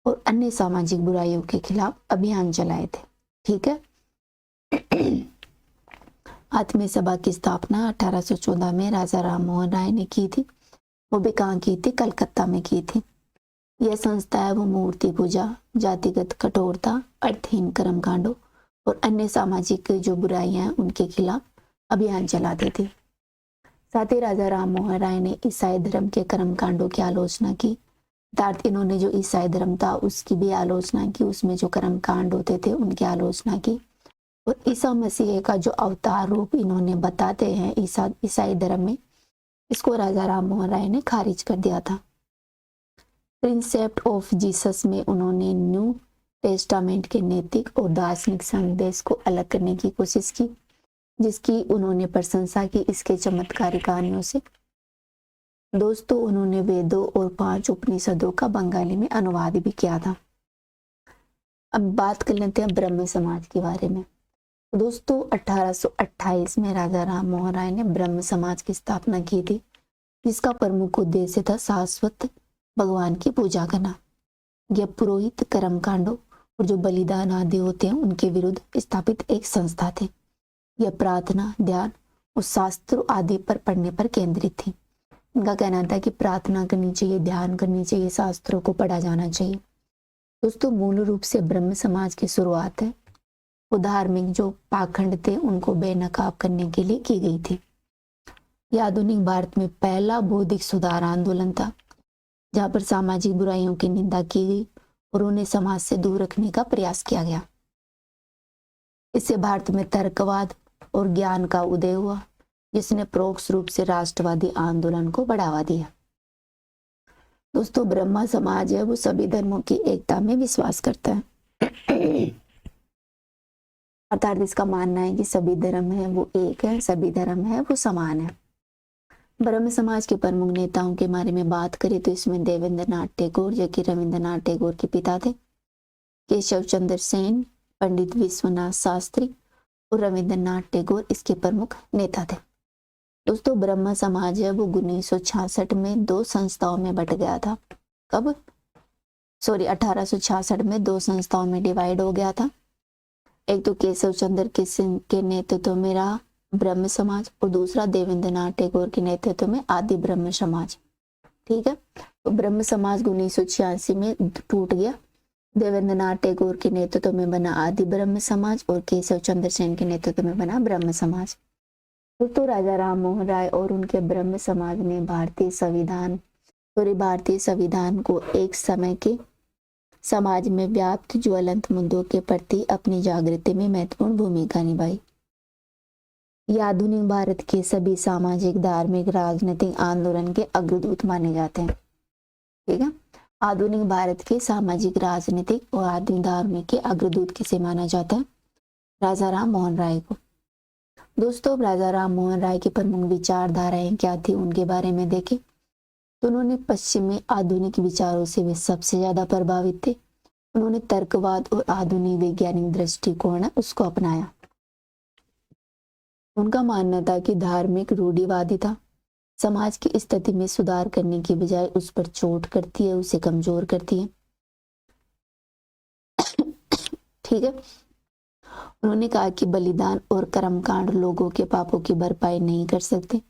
और अन्य सामाजिक बुराइयों के खिलाफ अभियान चलाए थे। ठीक है, आत्मीय सभा की स्थापना 1814 में राजा राम मोहन राय ने की थी। वो भी कहाँ की थी? कलकत्ता में की थी। यह संस्था है वो मूर्ति पूजा, जातिगत कठोरता, अर्थहीन कर्मकांडों और अन्य सामाजिक जो बुराइयां हैं उनके खिलाफ अभियान चलाती थी। साथ ही राजा राम मोहन राय ने ईसाई धर्म के कर्मकांडों की आलोचना की, अर्थात इन्होंने जो ईसाई धर्म था उसकी भी आलोचना की, उसमें जो कर्मकांड होते थे उनकी आलोचना की। और ईसा मसीह का जो अवतार रूप इन्होंने बताते हैं ईसाई धर्म में, इसको राजा राम मोहन राय ने खारिज कर दिया था। प्रिंसेप्ट ऑफ जीसस में उन्होंने न्यू टेस्टामेंट के नैतिक और दार्शनिक संदेश को अलग करने की कोशिश की, जिसकी उन्होंने प्रशंसा की इसके चमत्कारी कहानियों से। दोस्तों उन्होंने वेदों और 5 उपनिषदों का बंगाली में अनुवाद भी किया था। अब बात कर लेते हैं ब्रह्म समाज के बारे में। दोस्तों 1828 में राजा राम मोहन राय ने ब्रह्म समाज की स्थापना की थी, जिसका प्रमुख उद्देश्य था शाश्वत भगवान की पूजा करना। यह पुरोहित कर्मकांडों और जो बलिदान आदि होते हैं उनके विरुद्ध स्थापित एक संस्था थी। यह प्रार्थना, ध्यान और शास्त्र आदि पर पढ़ने पर केंद्रित थी। इनका कहना था कि प्रार्थना करनी चाहिए, ध्यान करनी चाहिए, शास्त्रों को पढ़ा जाना चाहिए। दोस्तों मूल रूप से ब्रह्म समाज की शुरुआत है वो धार्मिक जो पाखंड थे उनको बेनकाब करने के लिए की गई थी। यह आधुनिक भारत में पहला बौद्धिक सुधार आंदोलन था, जहाँ पर सामाजिक बुराइयों की निंदा की गई और उन्हें समाज से दूर रखने का प्रयास किया गया। इससे भारत में तर्कवाद और ज्ञान का उदय हुआ, जिसने परोक्ष रूप से राष्ट्रवादी आंदोलन को बढ़ावा दिया। दोस्तों ब्रह्मा समाज है वो सभी धर्मों की एकता में विश्वास करता है, अर्थात इसका मानना है कि सभी धर्म है वो एक है, सभी धर्म है वो समान है। ब्रह्म समाज के प्रमुख नेताओं के बारे में बात करें तो इसमें देवेंद्र नाथ टैगोर, जो कि रविंद्रनाथ टैगोर के पिता थे, केशव चंद्र सेन, पंडित विश्वनाथ शास्त्री और रविंद्रनाथ टैगोर इसके प्रमुख नेता थे। दोस्तों ब्रह्म समाज है वो 1966 में 2 संस्थाओं में बट गया था। कब? 1866 में 2 संस्थाओं में डिवाइड हो गया था। एक तो केशव चंद्र के नेतृत्व में रहा ब्रह्म समाज और दूसरा देवेंद्रनाथ टैगोर के नेतृत्व में आदि ब्रह्म समाज। ठीक है, तो ब्रह्म समाज 1986 में टूट गया। देवेंद्रनाथ टैगोर के नेतृत्व में बना आदि ब्रह्म समाज और केशव चंद्र सेन के नेतृत्व में बना ब्रह्म समाज। तो राजा राम मोहन राय और उनके ब्रह्म समाज ने भारतीय संविधान को एक समय के समाज में व्याप्त ज्वलंत मुद्दों के प्रति अपनी जागृति में महत्वपूर्ण भूमिका निभाई। यह आधुनिक भारत के सभी सामाजिक, धार्मिक, राजनीतिक आंदोलन के अग्रदूत माने जाते हैं। ठीक है, आधुनिक भारत के सामाजिक, राजनीतिक और आधुनिक धार्मिक के अग्रदूत किसे माना जाता है? राजा राम मोहन राय को। दोस्तों, राजा राम मोहन राय की प्रमुख विचारधाराएं क्या थी उनके बारे में देखें तो उन्होंने पश्चिमी आधुनिक विचारों से वे सबसे ज्यादा प्रभावित थे। उन्होंने तर्कवाद और आधुनिक वैज्ञानिक दृष्टिकोण है उसको अपनाया। उनका मानना था कि धार्मिक रूढ़िवादी था, समाज की स्थिति में सुधार करने की बजाय उस पर चोट करती है, उसे कमजोर करती है। ठीक है। उन्होंने कहा कि बलिदान और कर्मकांड लोगों के पापों की भरपाई नहीं कर सकते,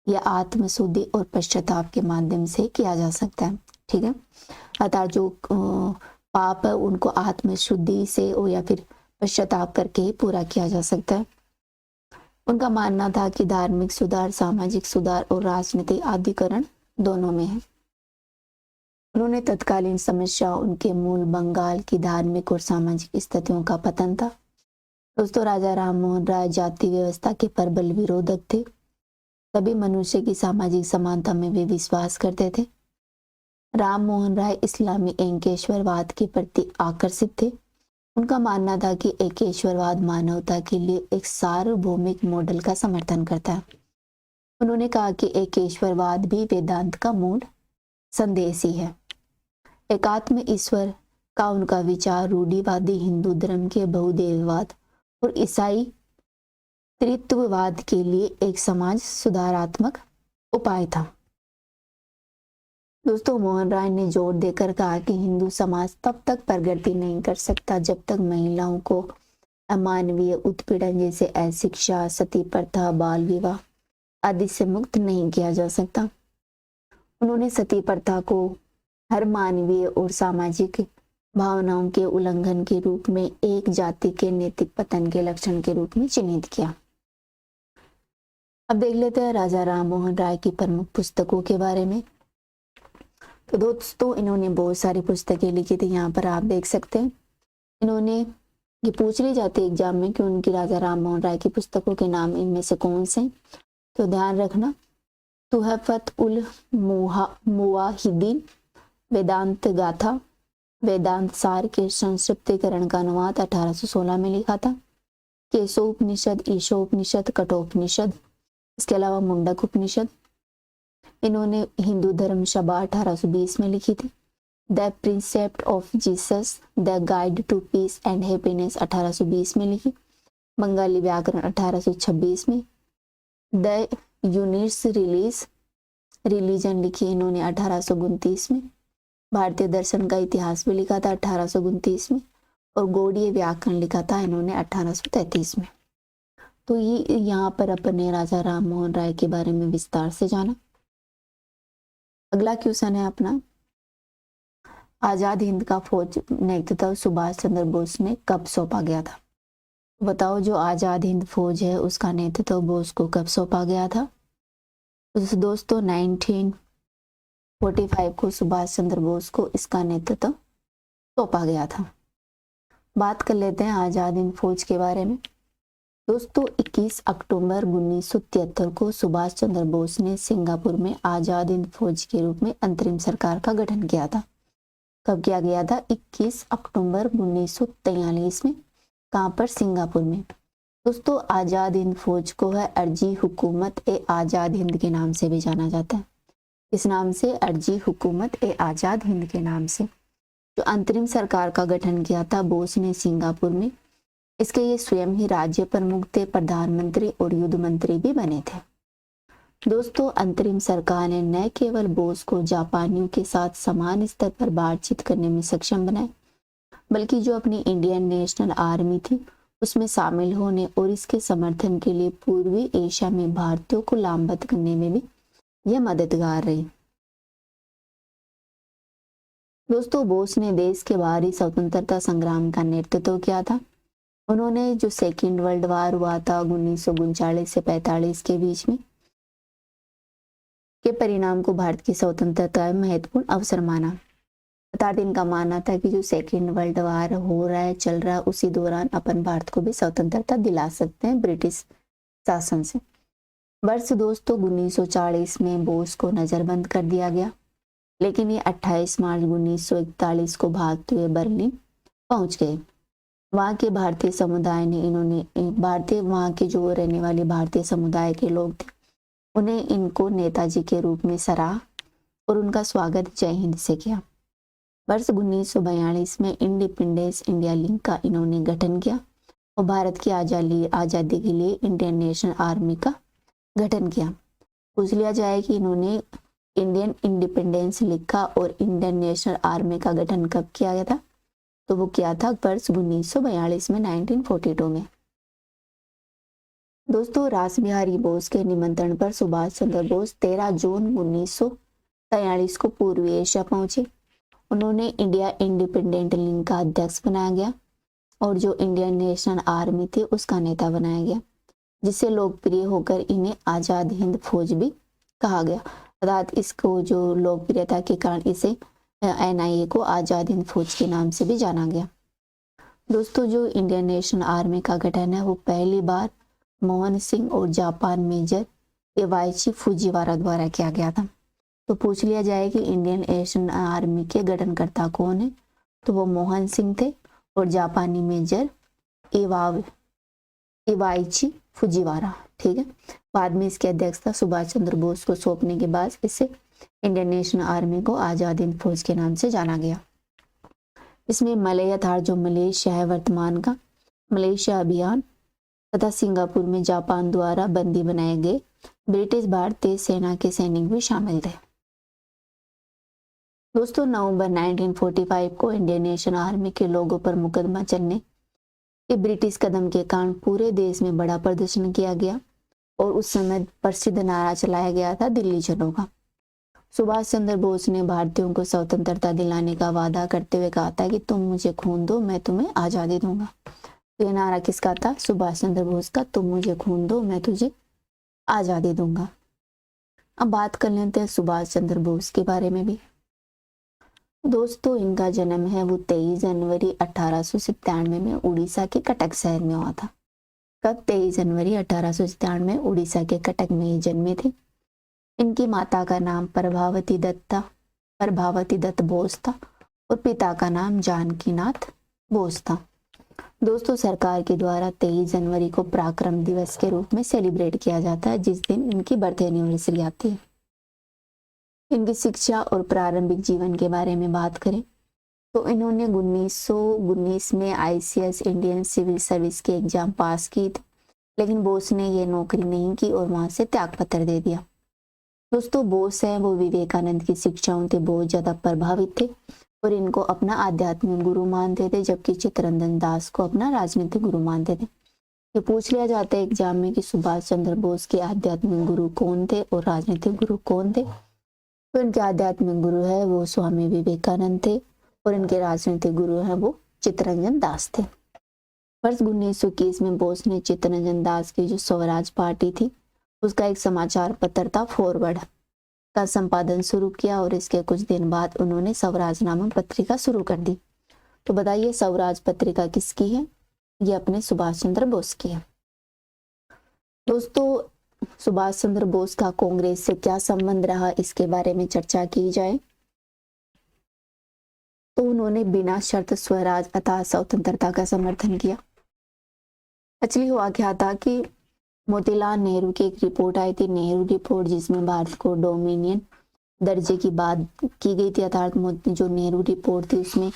यह आत्मशुद्धि और पश्चाताप के माध्यम से किया जा सकता है। ठीक है। अर्थात जो पाप है उनको आत्मशुद्धि से या फिर पश्चाताप करके ही पूरा किया जा सकता है। उनका मानना था कि धार्मिक सुधार, सामाजिक सुधार और राजनीतिक आधिकरण दोनों में है। उन्होंने तत्कालीन समस्या, उनके मूल बंगाल की धार्मिक और सामाजिक स्थितियों का पतन था। दोस्तों, राजा राम मोहन राय जाति व्यवस्था के प्रबल विरोधक थे। सभी मनुष्य की सामाजिक समानता में वे विश्वास करते थे। राम मोहन राय इस्लामी एकेश्वरवाद के प्रति आकर्षित थे। उनका मानना था कि एकेश्वरवाद मानवता के लिए एक सार्वभौमिक मॉडल का समर्थन करता है। उन्होंने कहा कि एकेश्वरवाद भी वेदांत का मूल संदेश ही है। एकात्म ईश्वर का उनका विचार रूढ़िवादी हिंदू धर्म के बहुदेववाद और ईसाई त्रित्ववाद के लिए एक समाज सुधारात्मक उपाय था। दोस्तों, मोहन राय ने जोर देकर कहा कि हिंदू समाज तब तक प्रगति नहीं कर सकता जब तक महिलाओं को अमानवीय उत्पीड़न जैसे अशिक्षा, सती प्रथा, बाल विवाह आदि से मुक्त नहीं किया जा सकता। उन्होंने सती प्रथा को हर मानवीय और सामाजिक भावनाओं के उल्लंघन के रूप में एक जाति के नैतिक पतन के लक्षण के रूप में चिन्हित किया। अब देख लेते हैं राजा राम मोहन राय की प्रमुख पुस्तकों के बारे में। तो दोस्तों, इन्होंने बहुत सारी पुस्तकें लिखी थी, यहाँ पर आप देख सकते हैं। इन्होंने ये पूछ ली जाती है एग्जाम में कि उनकी राजा राम मोहन राय की पुस्तकों के नाम इनमें से कौन से, तो ध्यान रखना। तुहफत उल मुवाहिदीन, वेदांत गाथा, वेदांत सार के संक्षिप्तीकरण का अनुवाद 1816 में लिखा था। केशोपनिषद, ईशोपनिषद, कठोपनिषद, इसके अलावा मुंडक उपनिषद। इन्होंने हिंदू धर्म सभा 1820 में लिखी थी। The precepts of Jesus, the guide to peace and happiness 1820 में लिखी। बंगाली व्याकरण 1826 में। द यूनिट्स रिलीजन लिखी इन्होंने 1829 में। भारतीय दर्शन का इतिहास भी लिखा था 1829 में। और गौड़ीय व्याकरण लिखा था इन्होंने 1833 में। तो ये यहाँ पर अपने राजा राम मोहन राय के बारे में विस्तार से जाना। अगला क्वेश्चन है अपना, आजाद हिंद का फौज नेतृत्व सुभाष चंद्र बोस ने कब सौंपा गया था? बताओ, जो आजाद हिंद फौज है उसका नेतृत्व बोस को कब सौंपा गया था? तो दोस्तों 1945 को सुभाष चंद्र बोस को इसका नेतृत्व सौंपा गया था। बात कर लेते हैं आजाद हिंद फौज के बारे में। दोस्तों 21 अक्टूबर 1973 को सुभाष चंद्र बोस ने सिंगापुर में आजाद हिंद फौज के रूप में अंतरिम सरकार का गठन किया था। कब किया गया था? 21 अक्टूबर 1943 में। कहाँ पर? सिंगापुर में। दोस्तों आजाद हिंद फौज को है अर्जी हुकूमत ए आजाद हिंद के नाम से भी जाना जाता है। इस नाम से, अर्जी हुकूमत ए आजाद हिंद के नाम से। जो अंतरिम सरकार का गठन किया था बोस ने सिंगापुर में। इसके ये स्वयं ही राज्य प्रमुख थे, प्रधानमंत्री और युद्ध मंत्री भी बने थे। दोस्तों अंतरिम सरकार ने न केवल बोस को जापानियों के साथ समान स्तर पर बातचीत करने में सक्षम बनाए, बल्कि जो अपनी इंडियन नेशनल आर्मी थी उसमें शामिल होने और इसके समर्थन के लिए पूर्वी एशिया में भारतीयों को लामबंद करने में भी यह मददगार रही। दोस्तों बोस ने देश के बाहरी स्वतंत्रता संग्राम का नेतृत्व किया था। उन्होंने जो सेकेंड वर्ल्ड वार हुआ था 1939 से 45 के बीच में के परिणाम को भारत की स्वतंत्रता में महत्वपूर्ण अवसर माना। अर्थात इनका मानना था कि जो सेकेंड वर्ल्ड वार हो रहा है, चल रहा है, उसी दौरान अपन भारत को भी स्वतंत्रता दिला सकते हैं ब्रिटिश शासन से। वर्ष दोस्तों 1940 में बोस को नजरबंद कर दिया गया, लेकिन ये 28 मार्च 1941 को भागते हुए बर्लिन पहुंच गए। वहाँ के भारतीय समुदाय ने वहाँ के जो रहने वाले भारतीय समुदाय के लोग थे, उन्हें इनको नेताजी के रूप में सराहा और उनका स्वागत जय हिंद से किया। वर्ष 1942 में इंडिपेंडेंस इंडिया लिंक का इन्होंने गठन किया और भारत की आज़ादी के लिए इंडियन नेशनल आर्मी का गठन किया। पूछ लिया जाए कि इन्होंने इंडियन इंडिपेंडेंस लिखा और इंडियन नेशनल आर्मी का गठन कब किया गया था, तो वो किया था वर्ष 1942 में, 1942 में। दोस्तों, रास बिहारी बोस के निमंत्रण पर सुभाष चंद्र बोस 13 जून 1943 को पूर्वी एशिया पहुंचे। उन्होंने इंडिया इंडिपेंडेंट लिंक का अध्यक्ष बनाया गया और जो इंडियन नेशनल आर्मी थी उसका नेता बनाया गया, जिससे लोकप्रिय होकर इन्हें आज़ाद हिंद फौज भी कहा गया। अर्थात इसको जो लोकप्रियता के कारण इसे NIA को आज़ाद हिंद फौज के नाम से भी जाना गया। दोस्तों, जो इंडियन नेशनल आर्मी का गठन है वो पहली बार मोहन सिंह और जापान मेजर इवाइची फुजीवारा द्वारा किया गया था। तो पूछ लिया जाए कि इंडियन नेशनल आर्मी के गठनकर्ता कौन है, तो वो मोहन सिंह थे और जापानी मेजर इवाइची फुजीवारा। ठीक है। बाद में इसके अध्यक्षता सुभाष चंद्र बोस को सौंपने के बाद इसे इंडियन नेशनल आर्मी को आज़ाद हिंद फौज के नाम से जाना गया। इसमें मलय यथार्थ जो मलेशिया है वर्तमान का, मलेशिया अभियान तथा सिंगापुर में जापान द्वारा बंदी बनाए गए ब्रिटिश भारतीय सेना के सैनिक भी शामिल थे। दोस्तों, नवंबर 1945 को इंडियन नेशनल आर्मी के लोगों पर मुकदमा चलने के ब्रिटिश कदम के कारण पूरे देश में बड़ा प्रदर्शन किया गया और उस समय प्रसिद्ध नारा चलाया गया था, दिल्ली चलो का। सुभाष चंद्र बोस ने भारतीयों को स्वतंत्रता दिलाने का वादा करते हुए कहा था कि तुम मुझे खून दो, मैं तुम्हें आज़ादी दूंगा। यह नारा किसका था? सुभाष चंद्र बोस का। तुम मुझे खून दो, मैं तुझे आज़ादी दूंगा। अब बात कर लेते हैं सुभाष चंद्र बोस के बारे में भी। दोस्तों, इनका जन्म है वो 23 जनवरी 1897 में उड़ीसा के कटक शहर में हुआ था। कब? 23 जनवरी 1897 में उड़ीसा के कटक में ये जन्मे थे। इनकी माता का नाम प्रभावती दत्त बोस था और पिता का नाम जानकीनाथ बोस था। दोस्तों, सरकार के द्वारा 23 जनवरी को पराक्रम दिवस के रूप में सेलिब्रेट किया जाता है, जिस दिन इनकी बर्थ एनिवर्सरी आती है। इनकी शिक्षा और प्रारंभिक जीवन के बारे में बात करें तो इन्होंने 1919 में ICS इंडियन सिविल सर्विस के एग्जाम पास की थी, लेकिन बोस ने ये नौकरी नहीं की और वहां से त्यागपत्र दे दिया। दोस्तों, बोस है वो विवेकानंद की शिक्षाओं से बहुत ज्यादा प्रभावित थे और इनको अपना आध्यात्मिक गुरु मानते थे, जबकि चित्तरंजन दास को अपना राजनीतिक गुरु मानते थे। ये पूछ लिया जाता है एग्जाम में कि सुभाष चंद्र बोस के आध्यात्मिक गुरु कौन थे और राजनीतिक गुरु कौन थे, तो इनके आध्यात्मिक गुरु है वो स्वामी विवेकानंद थे और इनके राजनीतिक गुरु हैं वो चित्तरंजन दास थे। वर्ष 1921 में बोस ने चित्तरंजन दास की जो स्वराज पार्टी थी उसका एक समाचार पत्र था फॉरवर्ड का संपादन शुरू किया और इसके कुछ दिन बाद उन्होंने स्वराज नामक पत्रिका शुरू कर दी। तो बताइए स्वराज पत्रिका किसकी है? ये अपने सुभाष चंद्र बोस की है। दोस्तों, सुभाष चंद्र बोस का कांग्रेस से क्या संबंध रहा, इसके बारे में चर्चा की जाए तो उन्होंने बिना शर्त स्वराज अर्थात स्वतंत्रता का समर्थन किया। एक्चुअली हुआ क्या था कि मोतीलाल नेहरू की एक रिपोर्ट आई थी, नेहरू रिपोर्ट, जिसमें भारत को डोमिनियन दर्जे की बात की गई थी। अर्थात जो नेहरू रिपोर्ट थी उसमें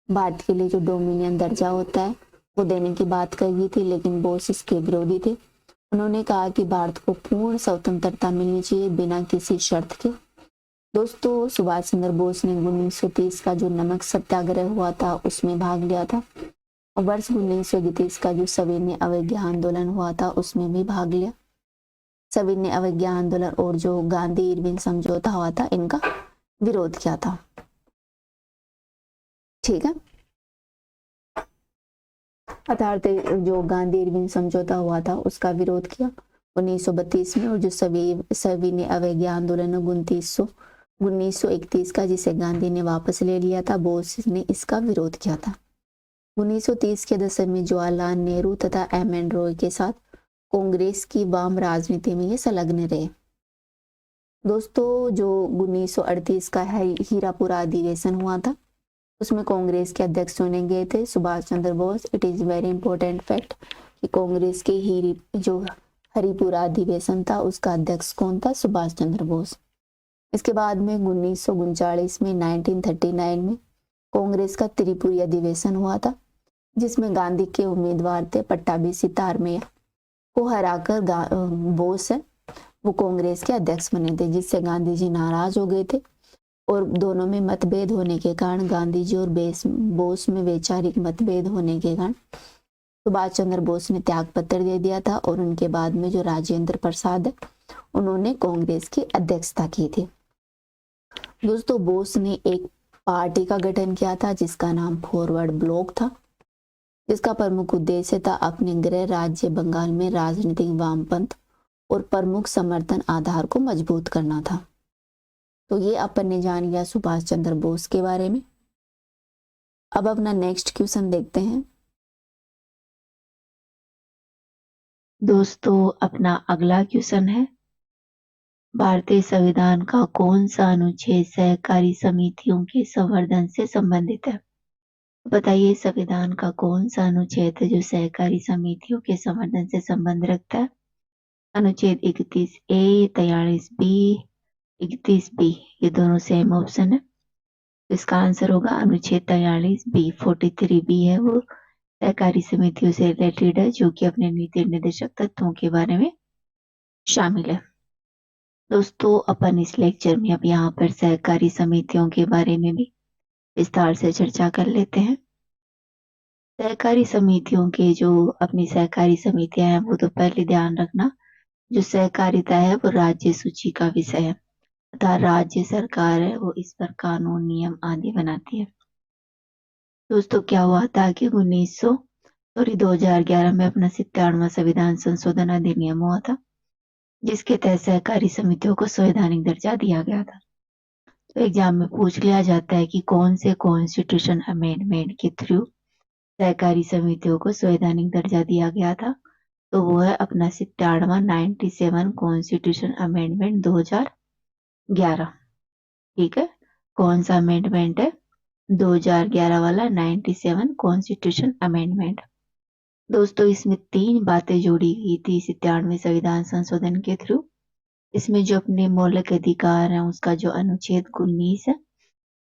भारत के लिए जो डोमिनियन दर्जा होता है वो देने की बात कही गई थी, लेकिन बोस इसके विरोधी थे। उन्होंने कहा कि भारत को पूर्ण स्वतंत्रता मिलनी चाहिए बिना किसी शर्त के। दोस्तों, सुभाष चंद्र बोस ने 1930 का जो नमक सत्याग्रह हुआ था उसमें भाग लिया था और वर्ष 1931 का जो सविनय अवज्ञा आंदोलन हुआ था उसमें भी भाग लिया। सविनय अवज्ञा आंदोलन और जो गांधी इरविन समझौता हुआ था इनका विरोध किया था। ठीक है। अर्थात जो गांधी इरविन समझौता हुआ था उसका विरोध किया 1932 में, और जो सविनय अवज्ञा आंदोलन 1931 का जिसे गांधी ने वापस ले लिया था, बोस ने इसका विरोध किया था। 1930 के दशक में जवाहरलाल नेहरू तथा M.N. रॉय के साथ कांग्रेस की वाम राजनीति में ये संलग्न रहे। दोस्तों, जो 1938 का हीरापुरा अधिवेशन हुआ था उसमें कांग्रेस के अध्यक्ष चुने गए थे Subhash Chandra Bose. It is very important fact कि कांग्रेस के ही जो हरिपुरा अधिवेशन था उसका अध्यक्ष कौन था? सुभाष चंद्र बोस। इसके बाद में 1939 में 1939 में कांग्रेस का त्रिपुरी अधिवेशन हुआ था, जिसमें गांधी के उम्मीदवार थे पट्टाभी सितारमैया को हराकर बोस है वो कांग्रेस के अध्यक्ष बने थे, जिससे गांधी जी नाराज हो गए थे और दोनों में मतभेद होने के कारण गांधी जी और बोस में वैचारिक मतभेद होने के कारण सुभाष चंद्र बोस ने त्याग पत्र दे दिया था और उनके बाद में जो राजेंद्र प्रसाद है उन्होंने कांग्रेस की अध्यक्षता की थी। दोस्तों, बोस ने एक पार्टी का गठन किया था जिसका नाम फॉरवर्ड ब्लॉक था, जिसका प्रमुख उद्देश्य था अपने गृह राज्य बंगाल में राजनीतिक वामपंथ और प्रमुख समर्थन आधार को मजबूत करना था। तो ये अपन ने जान लिया सुभाष चंद्र बोस के बारे में। अब अपना नेक्स्ट क्वेश्चन देखते हैं। दोस्तों, अपना अगला क्वेश्चन है, भारतीय संविधान का कौन सा अनुच्छेद सहकारी समितियों के संवर्धन से संबंधित है? बताइए, संविधान का कौन सा अनुच्छेद है जो सहकारी समितियों के संवर्धन से संबंध रखता है? अनुच्छेद 31A, 43B, 31B, ये दोनों सेम ऑप्शन है। इसका आंसर होगा अनुच्छेद 43B। 43B है वो सहकारी समितियों से रिलेटेड है, जो कि अपने नीति निर्देशक तत्वों के बारे में शामिल है। दोस्तों, अपन इस लेक्चर में अब यहाँ पर सहकारी समितियों के बारे में भी विस्तार से चर्चा कर लेते हैं। सहकारी समितियों के जो अपनी सहकारी समितियां हैं वो तो पहले ध्यान रखना, जो सहकारिता है वो राज्य सूची का विषय है तथा राज्य सरकार है वो इस पर कानून नियम आदि बनाती है। दोस्तों, क्या हुआ था कि 2011 में अपना 97वां संविधान संशोधन अधिनियम हुआ था, जिसके तहत सहकारी समितियों को संवैधानिक दर्जा दिया गया था। तो एग्जाम में पूछ लिया जाता है कि कौन से कॉन्स्टिट्यूशन अमेंडमेंट के थ्रू सहकारी समितियों को संवैधानिक दर्जा दिया गया था, तो वो है अपना 97वां 97 कॉन्स्टिट्यूशन अमेंडमेंट 2011। ठीक है, कौन सा अमेंडमेंट है? 2011 वाला 97 कॉन्स्टिट्यूशन अमेंडमेंट। दोस्तों, इसमें 3 बातें जोड़ी गई थी 97वें संविधान संशोधन के थ्रू। इसमें जो अपने मौलिक अधिकार है उसका जो अनुच्छेद 19 है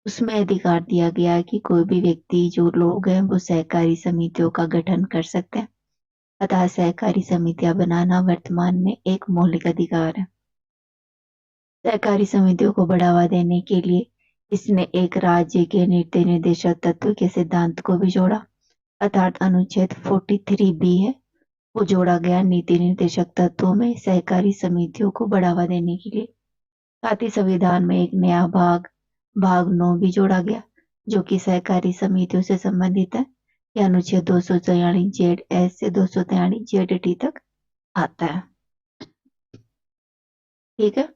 उसमें अधिकार दिया गया है कि कोई भी व्यक्ति, जो लोग हैं वो सहकारी समितियों का गठन कर सकते हैं, अतः सहकारी समितियां बनाना वर्तमान में एक मौलिक अधिकार है। सहकारी समितियों को बढ़ावा देने के लिए इसने एक राज्य के नीति निर्देशक तत्व के सिद्धांत को भी जोड़ा, अर्थात अनुच्छेद 43B है वो जोड़ा गया नीति निर्देशक तत्वों में सहकारी समितियों को बढ़ावा देने के लिए। साथ ही संविधान में एक नया भाग 9 भी जोड़ा गया, जो कि सहकारी समितियों से संबंधित है। यह अनुच्छेद 243 से 243 तक आता है। ठीक है,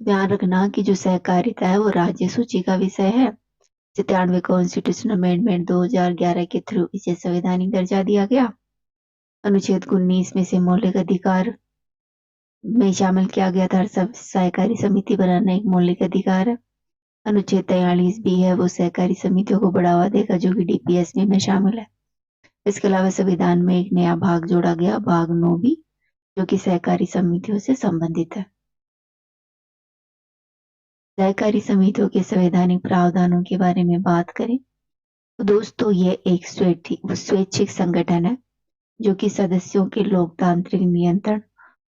ध्यान रखना कि जो सहकारिता है वो राज्य सूची का विषय है। 97वें कॉन्स्टिट्यूशन अमेंडमेंट 2011 के थ्रू इसे संवैधानिक दर्जा दिया गया। अनुच्छेद 19 में से मौलिक अधिकार में शामिल किया गया था, सहकारी समिति बनाना एक मौलिक अधिकार है। अनुच्छेद 43B है वो सहकारी समितियों को बढ़ावा देगा, जो कि DPSP में शामिल है। इसके अलावा संविधान में एक नया भाग जोड़ा गया, भाग 9 भी, जो कि सहकारी समितियों से संबंधित है। सहकारी समितियों के संवैधानिक प्रावधानों के बारे में बात करें तो दोस्तों, ये एक स्वैच्छिक संगठन है जो कि सदस्यों के लोकतांत्रिक नियंत्रण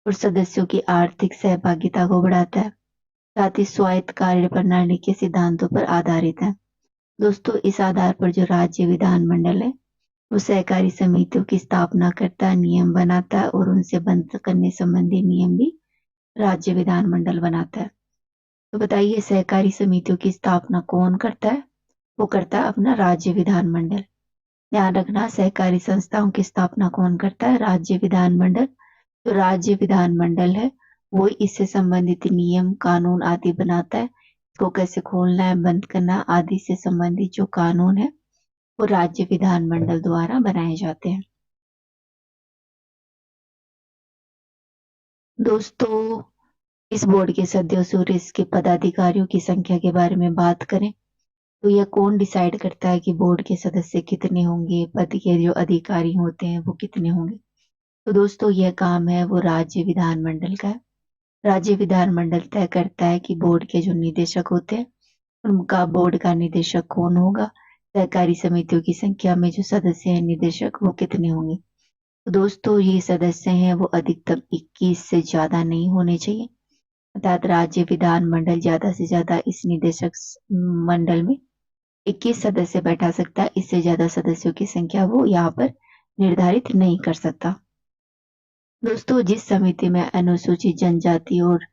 और सदस्यों की आर्थिक सहभागिता को बढ़ाता है, साथ ही स्वायत्त कार्य प्रणाली के सिद्धांतों पर आधारित है। दोस्तों, इस आधार पर जो राज्य विधानमंडल है वो सहकारी समितियों की स्थापना करता है, नियम बनाता है और उनसे बंद करने संबंधी नियम भी राज्य विधानमंडल बनाता है। तो बताइए, सहकारी समितियों की स्थापना कौन करता है? वो करता है अपना राज्य विधानमंडल। ध्यान रखना, सहकारी संस्थाओं की स्थापना कौन करता है? राज्य विधानमंडल। तो राज्य विधानमंडल है वो इससे संबंधित नियम कानून आदि बनाता है। इसको कैसे खोलना है, बंद करना आदि से संबंधित जो कानून है वो राज्य विधानमंडल द्वारा बनाए जाते हैं। दोस्तों, इस बोर्ड के सदस्यों और इसके पदाधिकारियों की संख्या के बारे में बात करें तो यह कौन डिसाइड करता है कि बोर्ड के सदस्य कितने होंगे, पद के जो अधिकारी होते हैं वो कितने होंगे? तो दोस्तों यह काम है वो राज्य विधानमंडल का है। राज्य विधानमंडल तय करता है कि बोर्ड के जो निदेशक होते हैं उनका बोर्ड का निदेशक कौन होगा, सहकारी समितियों की संख्या में जो सदस्य हैं निदेशक वो कितने होंगे। तो दोस्तों ये सदस्य हैं वो अधिकतम 21 से ज्यादा नहीं होने चाहिए, अर्थात राज्य विधानमंडल ज्यादा से ज्यादा इस निदेशक मंडल में 21 सदस्य बैठा सकता है, इससे ज्यादा सदस्यों की संख्या वो यहाँ पर निर्धारित नहीं कर सकता। दोस्तों जिस समिति में अनुसूचित जनजाति और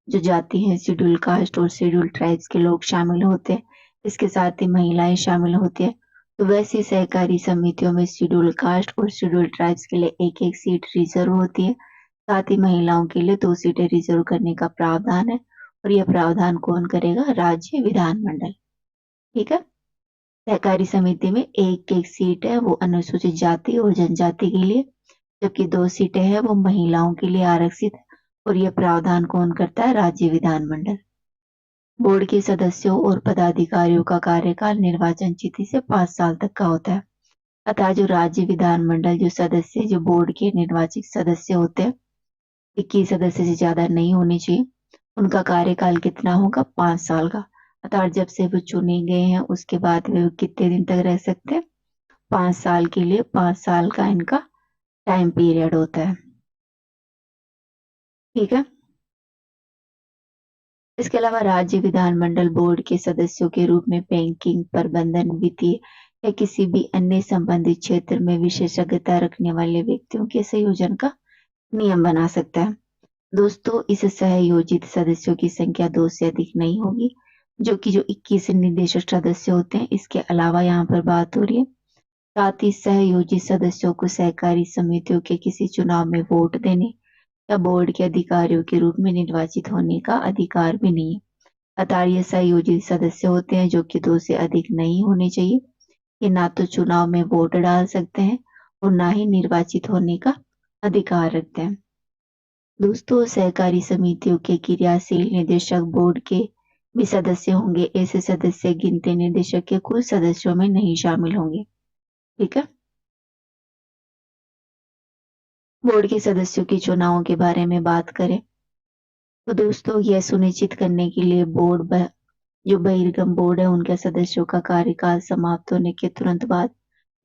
जो जाति हैं शेड्यूल कास्ट और शेड्यूल ट्राइब्स के लोग शामिल होते हैं, इसके साथ ही महिलाएं शामिल होती हैं, तो वैसी सहकारी समितियों में शेड्यूल कास्ट और शेड्यूल ट्राइब्स के लिए एक एक सीट रिजर्व होती है, साथ ही महिलाओं के लिए 2 सीटें रिजर्व करने का प्रावधान है, और यह प्रावधान कौन करेगा? राज्य विधानमंडल। ठीक है, सहकारी समिति में एक एक सीट है वो अनुसूचित जाति और जनजाति के लिए, जबकि 2 सीटें हैं वो महिलाओं के लिए आरक्षित है, और यह प्रावधान कौन करता है? राज्य विधानमंडल। बोर्ड के सदस्यों और पदाधिकारियों का कार्यकाल निर्वाचन तिथि से 5 साल तक का होता है, अतः जो राज्य विधानमंडल जो सदस्य जो बोर्ड के निर्वाचित सदस्य होते हैं 21 सदस्य से ज्यादा नहीं होने चाहिए, उनका कार्यकाल कितना होगा? 5 साल का, अतः जब से वो चुने गए हैं उसके बाद वे कितने दिन तक रह सकते हैं? 5 साल के लिए 5 साल का इनका टाइम पीरियड होता है। ठीक है, इसके अलावा राज्य विधानमंडल बोर्ड के सदस्यों के रूप में बैंकिंग, प्रबंधन, वित्तीय या किसी भी अन्य संबंधित क्षेत्र में विशेषज्ञता रखने वाले व्यक्तियों के संयोजन का नियम बना सकता है। दोस्तों इस सहयोजित सदस्यों की संख्या 2 से अधिक नहीं होगी, जो कि जो 21 निदेशक सदस्य होते हैं इसके अलावा यहाँ पर बात हो रही है। साथ ही सहयोजित सदस्यों को सहकारी समितियों के किसी चुनाव में वोट देने या बोर्ड के अधिकारियों के रूप में निर्वाचित होने का अधिकार भी नहीं है, अतः ये सहयोजित सदस्य होते हैं जो कि 2 से अधिक नहीं होने चाहिए। ये ना तो चुनाव में वोट डाल सकते हैं और ना ही निर्वाचित होने का अधिकार रखते हैं। दोस्तों सहकारी समितियों के क्रियाशील निदेशक बोर्ड के भी सदस्य होंगे, ऐसे सदस्य गिनती निदेशक के कुल सदस्यों में नहीं शामिल होंगे। ठीक है, बोर्ड के सदस्यों के चुनावों के बारे में बात करें तो दोस्तों यह सुनिश्चित करने के लिए बोर्ड जो बहिर्गम बोर्ड है उनके सदस्यों का कार्यकाल समाप्त होने के तुरंत बाद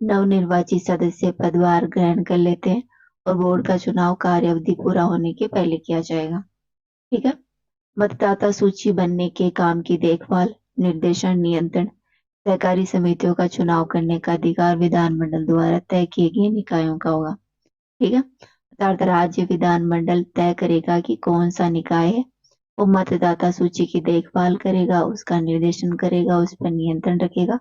नवनिर्वाचित सदस्य पदभार ग्रहण कर लेते हैं, और बोर्ड का चुनाव कार्य अवधि पूरा होने के पहले किया जाएगा। ठीक है, मतदाता सूची बनने के काम की देखभाल, निर्देशन, नियंत्रण, सहकारी समितियों का चुनाव करने का अधिकार विधानमंडल द्वारा तय किए गए निकायों का होगा। ठीक है, अर्थात राज्य विधानमंडल तय करेगा कि कौन सा निकाय है वो मतदाता सूची की देखभाल करेगा, उसका निर्देशन करेगा, उस पर नियंत्रण रखेगा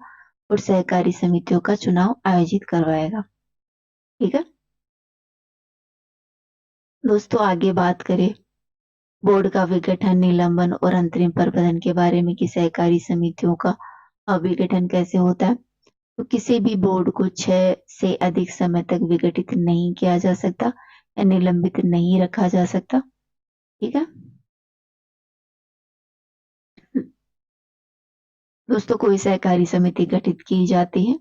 और सहकारी समितियों का चुनाव आयोजित करवाएगा। ठीक है दोस्तों, आगे बात करें बोर्ड का विघटन, निलंबन और अंतरिम प्रबंधन के बारे में कि सहकारी समितियों का विघटन कैसे होता है। तो किसी भी बोर्ड को 6 से अधिक समय तक विघटित नहीं किया जा सकता या निलंबित नहीं रखा जा सकता। ठीक है दोस्तों, कोई सहकारी समिति गठित की जाती है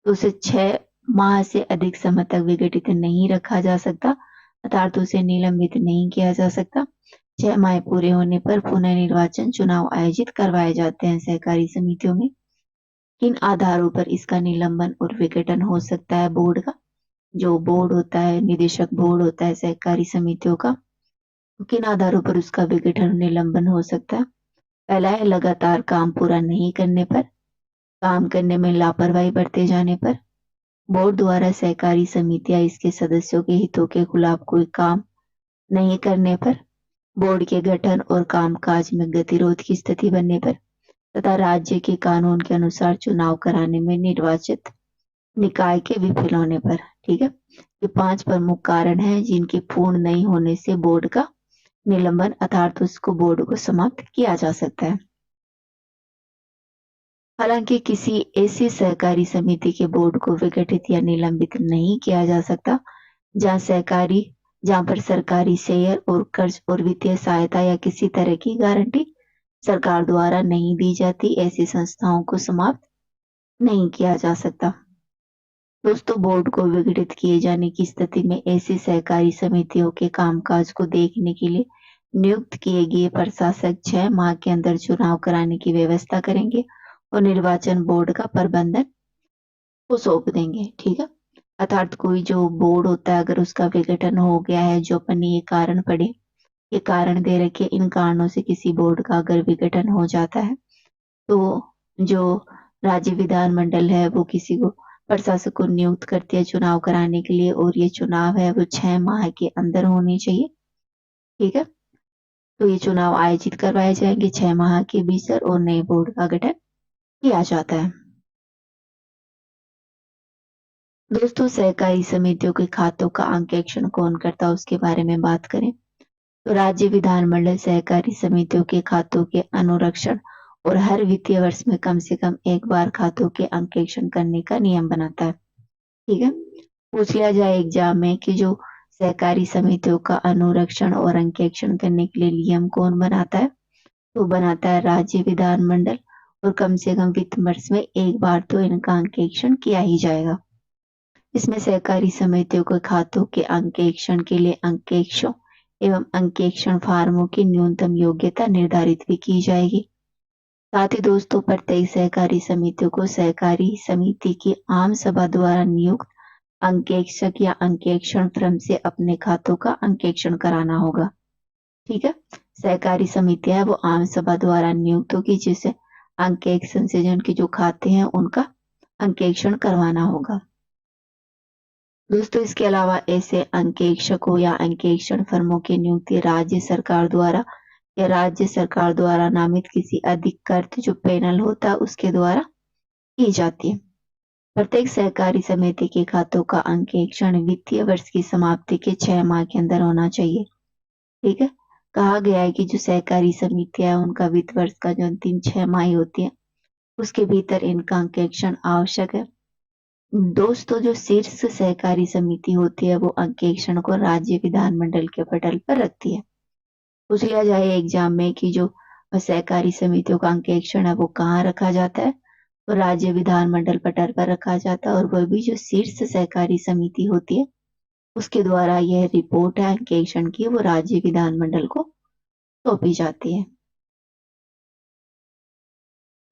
तो उसे 6 माह से अधिक समय तक विघटित नहीं रखा जा सकता, अर्थात उसे निलंबित नहीं किया जा सकता। 6 माह पूरे होने पर पुनः निर्वाचन चुनाव आयोजित करवाए जाते हैं सहकारी समितियों में। किन आधारों पर इसका निलंबन और विघटन हो सकता है? बोर्ड का जो बोर्ड होता है, निदेशक बोर्ड होता है सहकारी समितियों का, किन आधारों पर उसका विघटन निलंबन हो सकता है? पहला है लगातार काम पूरा नहीं करने पर, काम करने में लापरवाही बरते जाने पर, बोर्ड द्वारा सहकारी समितियां इसके सदस्यों के हितों के खिलाफ कोई काम नहीं करने पर, बोर्ड के गठन और कामकाज में गतिरोध की स्थिति बनने पर, तथा राज्य के कानून के अनुसार चुनाव कराने में निर्वाचित निकाय के विफल होने पर। ठीक है, ये 5 प्रमुख कारण हैं जिनके पूर्ण नहीं होने से बोर्ड का निलंबन अर्थात उसको बोर्ड को समाप्त किया जा सकता है। हालांकि किसी ऐसी सहकारी समिति के बोर्ड को विघटित या निलंबित नहीं किया जा सकता जहां पर सरकारी शेयर और कर्ज और वित्तीय सहायता या किसी तरह की गारंटी सरकार द्वारा नहीं दी जाती, ऐसी संस्थाओं को समाप्त नहीं किया जा सकता। दोस्तों, बोर्ड को विघटित किए जाने की स्थिति में ऐसी सहकारी समितियों के कामकाज को देखने के लिए नियुक्त किए गए प्रशासक 6 माह के अंदर चुनाव कराने की व्यवस्था करेंगे और निर्वाचन बोर्ड का प्रबंधन को सौंप देंगे। ठीक है। अर्थात कोई जो बोर्ड होता है, अगर उसका विघटन हो गया है, जो अपने ये कारण पड़े, ये कारण दे रखे, इन कारणों से किसी बोर्ड का अगर विघटन हो जाता है, तो जो राज्य विधानमंडल है वो किसी को प्रशासक को नियुक्त करती है चुनाव कराने के लिए, और ये चुनाव है वो 6 माह के अंदर होने चाहिए। ठीक है। तो ये चुनाव आयोजित करवाए जाएंगे 6 माह के भीतर और नए बोर्ड का गठन किया जाता है। दोस्तों, सहकारी समितियों के खातों का अंकेक्षण कौन करता है उसके बारे में बात करें तो राज्य विधानमंडल सहकारी समितियों के खातों के अनुरक्षण और हर वित्तीय वर्ष में कम से कम एक बार खातों के अंकेक्षण करने का नियम बनाता है। ठीक है। पूछ लिया जाए एग्जाम में कि जो सहकारी समितियों का अनुरक्षण और अंकेक्षण करने के लिए नियम कौन बनाता है, तो बनाता है राज्य विधानमंडल, और कम से कम वित्त वर्ष में एक बार तो इनका अंकेक्षण किया ही जाएगा। इसमें सहकारी समितियों के खातों के अंकेक्षण के लिए अंकेक्षों एवं अंकेक्षण फार्मों की न्यूनतम योग्यता निर्धारित भी की जाएगी। साथ ही दोस्तों, प्रत्येक सहकारी समितियों को सहकारी समिति की आम सभा द्वारा नियुक्त अंकेक्षक या अंकेक्षण फर्म से अपने खातों का अंकेक्षण कराना होगा। ठीक है। सहकारी समितियां है वो आम सभा द्वारा नियुक्त होगी, जिसे अंकेक्षण से जिनके जो खाते हैं उनका अंकेक्षण करवाना होगा। दोस्तों, इसके अलावा ऐसे अंकेक्षकों या अंकेक्षण फर्मों की नियुक्ति राज्य सरकार द्वारा या राज्य सरकार द्वारा नामित किसी अधिकृत जो पैनल होता है उसके द्वारा की जाती है। प्रत्येक सहकारी समिति के खातों का अंकेक्षण वित्तीय वर्ष की समाप्ति के 6 माह के अंदर होना चाहिए। ठीक है। कहा गया है कि जो सहकारी समितियां है उनका वित्त वर्ष का जो अंतिम 6 माह होती है उसके भीतर इनका अंकेक्षण आवश्यक है। दोस्तों, जो शीर्ष सहकारी समिति होती है वो अंकेक्षण को राज्य विधानमंडल के पटल पर रखती है। पूछ लिया जाए एग्जाम में कि जो सहकारी समितियों का अंकेक्षण है वो कहाँ रखा जाता है, तो राज्य विधानमंडल पटल पर रखा जाता है, और वह भी जो शीर्ष सहकारी समिति होती है उसके द्वारा यह रिपोर्ट है अंकेक्षण की वो राज्य विधानमंडल को सौंपी जाती है।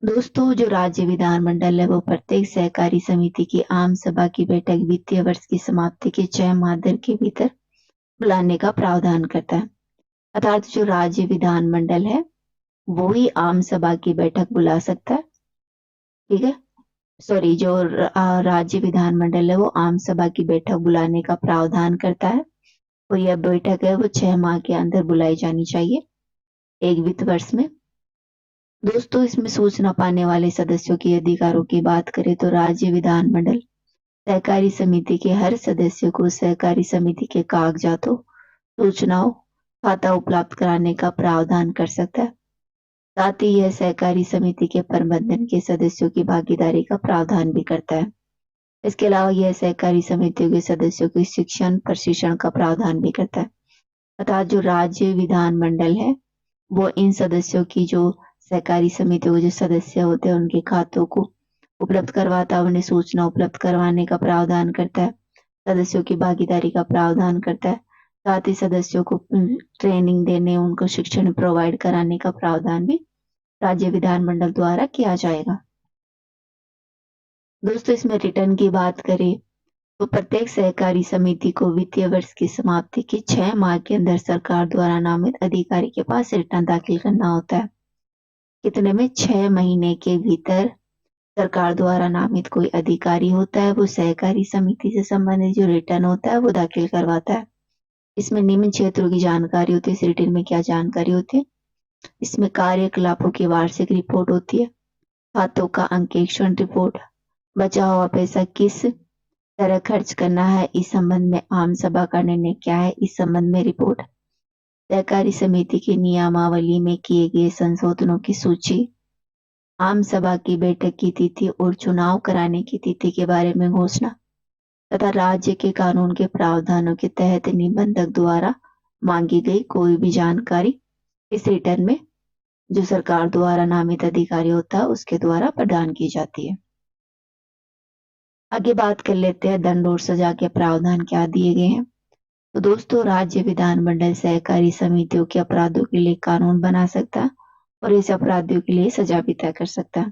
दोस्तों, जो राज्य विधानमंडल है वो प्रत्येक सहकारी समिति की आम सभा की बैठक वित्तीय वर्ष की समाप्ति के 6 माह के भीतर बुलाने का प्रावधान करता है। अर्थात जो राज्य विधानमंडल है वो ही आम सभा की बैठक बुला सकता है। ठीक है। सॉरी, जो राज्य विधानमंडल है वो आम सभा की बैठक बुलाने का प्रावधान करता है, और यह बैठक है वो 6 माह के अंदर बुलाई जानी चाहिए एक वित्त वर्ष में। दोस्तों, इसमें सूचना पाने वाले सदस्यों के अधिकारों की बात करें तो राज्य विधानमंडल सहकारी समिति के हर सदस्य को सहकारी समिति के कागजातों, सूचनाओं, खाता उपलब्ध कराने का प्रावधान कर सकता है। साथ ही यह सहकारी समिति के प्रबंधन के सदस्यों की भागीदारी का प्रावधान भी करता है। इसके अलावा यह सहकारी समितियों के सदस्यों के शिक्षण प्रशिक्षण का प्रावधान भी करता है। अर्थात जो राज्य विधानमंडल है वो इन सदस्यों की जो सहकारी समितियों के जो सदस्य होते हैं उनके खातों को उपलब्ध करवाता है, उन्हें सूचना उपलब्ध करवाने का प्रावधान करता है, सदस्यों की भागीदारी का प्रावधान करता है। साथ ही सदस्यों को ट्रेनिंग देने, उनको शिक्षण प्रोवाइड कराने का प्रावधान भी राज्य विधानमंडल द्वारा किया जाएगा। दोस्तों, इसमें रिटर्न की बात करें तो प्रत्येक सहकारी समिति को वित्तीय वर्ष की समाप्ति के 6 माह के अंदर सरकार द्वारा नामित अधिकारी के पास रिटर्न दाखिल करना होता है। कितने में? 6 महीने के भीतर सरकार द्वारा नामित कोई अधिकारी होता है वो सहकारी समिति से संबंधित जो रिटर्न होता है वो दाखिल करवाता है। इसमें निम्न क्षेत्रों की जानकारी होती है। इस रिटर्न में क्या जानकारी होती है? इसमें कार्यकलापों की वार्षिक रिपोर्ट होती है, खातों का अंकेक्षण रिपोर्ट, बचा हुआ पैसा किस तरह खर्च करना है इस संबंध में आम सभा का निर्णय क्या है इस संबंध में रिपोर्ट, सहकारी समिति की नियमावली में किए गए संशोधनों की सूची, आम सभा की बैठक की तिथि और चुनाव कराने की तिथि के बारे में घोषणा तथा राज्य के कानून के प्रावधानों के तहत निबंधक द्वारा मांगी गई कोई भी जानकारी इस रिटर्न में जो सरकार द्वारा नामित अधिकारी होता है उसके द्वारा प्रदान की जाती है। आगे बात कर लेते हैं दंड और सजा के प्रावधान क्या दिए गए हैं। तो दोस्तों, राज्य विधानमंडल सहकारी समितियों के अपराधों के लिए कानून बना सकता है और इस अपराधियों के लिए सजा भी तय कर सकता है।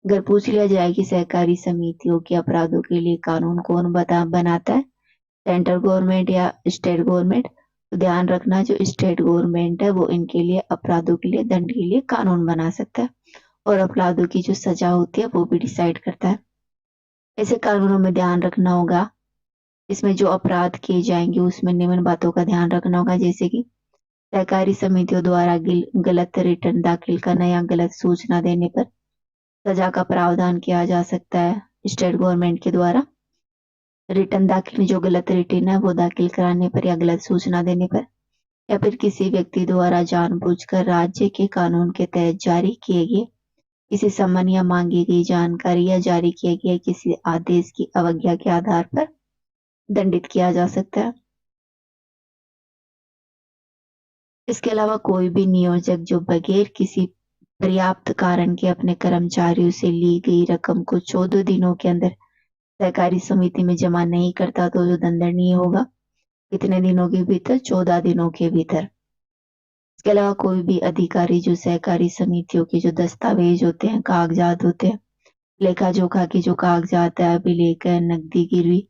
अगर पूछ लिया जाए कि सहकारी समितियों के अपराधों के लिए कानून कौन बनाता है, सेंट्रल गवर्नमेंट या स्टेट गवर्नमेंट, तो ध्यान रखना जो स्टेट गवर्नमेंट है वो इनके लिए अपराधों के लिए दंड के लिए कानून बना सकता है और अपराधों की जो सजा होती है वो भी डिसाइड करता है। ऐसे कानूनों में ध्यान रखना होगा, इसमें जो अपराध किए जाएंगे उसमें निम्न बातों का ध्यान रखना होगा, जैसे कि सहकारी समितियों द्वारा गलत रिटर्न दाखिल करना या गलत सूचना देने पर सजा का प्रावधान किया जा सकता है। स्टेट गवर्नमेंट के द्वारा रिटर्न दाखिल, जो गलत रिटर्न है वो दाखिल कराने पर या गलत सूचना देने पर, या फिर किसी व्यक्ति द्वारा जानबूझकर राज्य के कानून के तहत जारी किए गए किसी सम्मन या मांगी गई जानकारी या जारी किए गए किसी आदेश की अवज्ञा के आधार पर दंडित किया जा सकता है। इसके अलावा कोई भी नियोजक जो बगैर किसी पर्याप्त कारण के अपने कर्मचारियों से ली गई रकम को 14 दिनों के अंदर सहकारी समिति में जमा नहीं करता तो जो दंडनीय होगा। कितने दिनों के भीतर? 14 दिनों के भीतर। इसके अलावा कोई भी अधिकारी जो सहकारी समितियों के जो दस्तावेज होते हैं, कागजात होते हैं, लेखा जोखा की जो कागजात है, अभिलेख है, नकदी गिरवी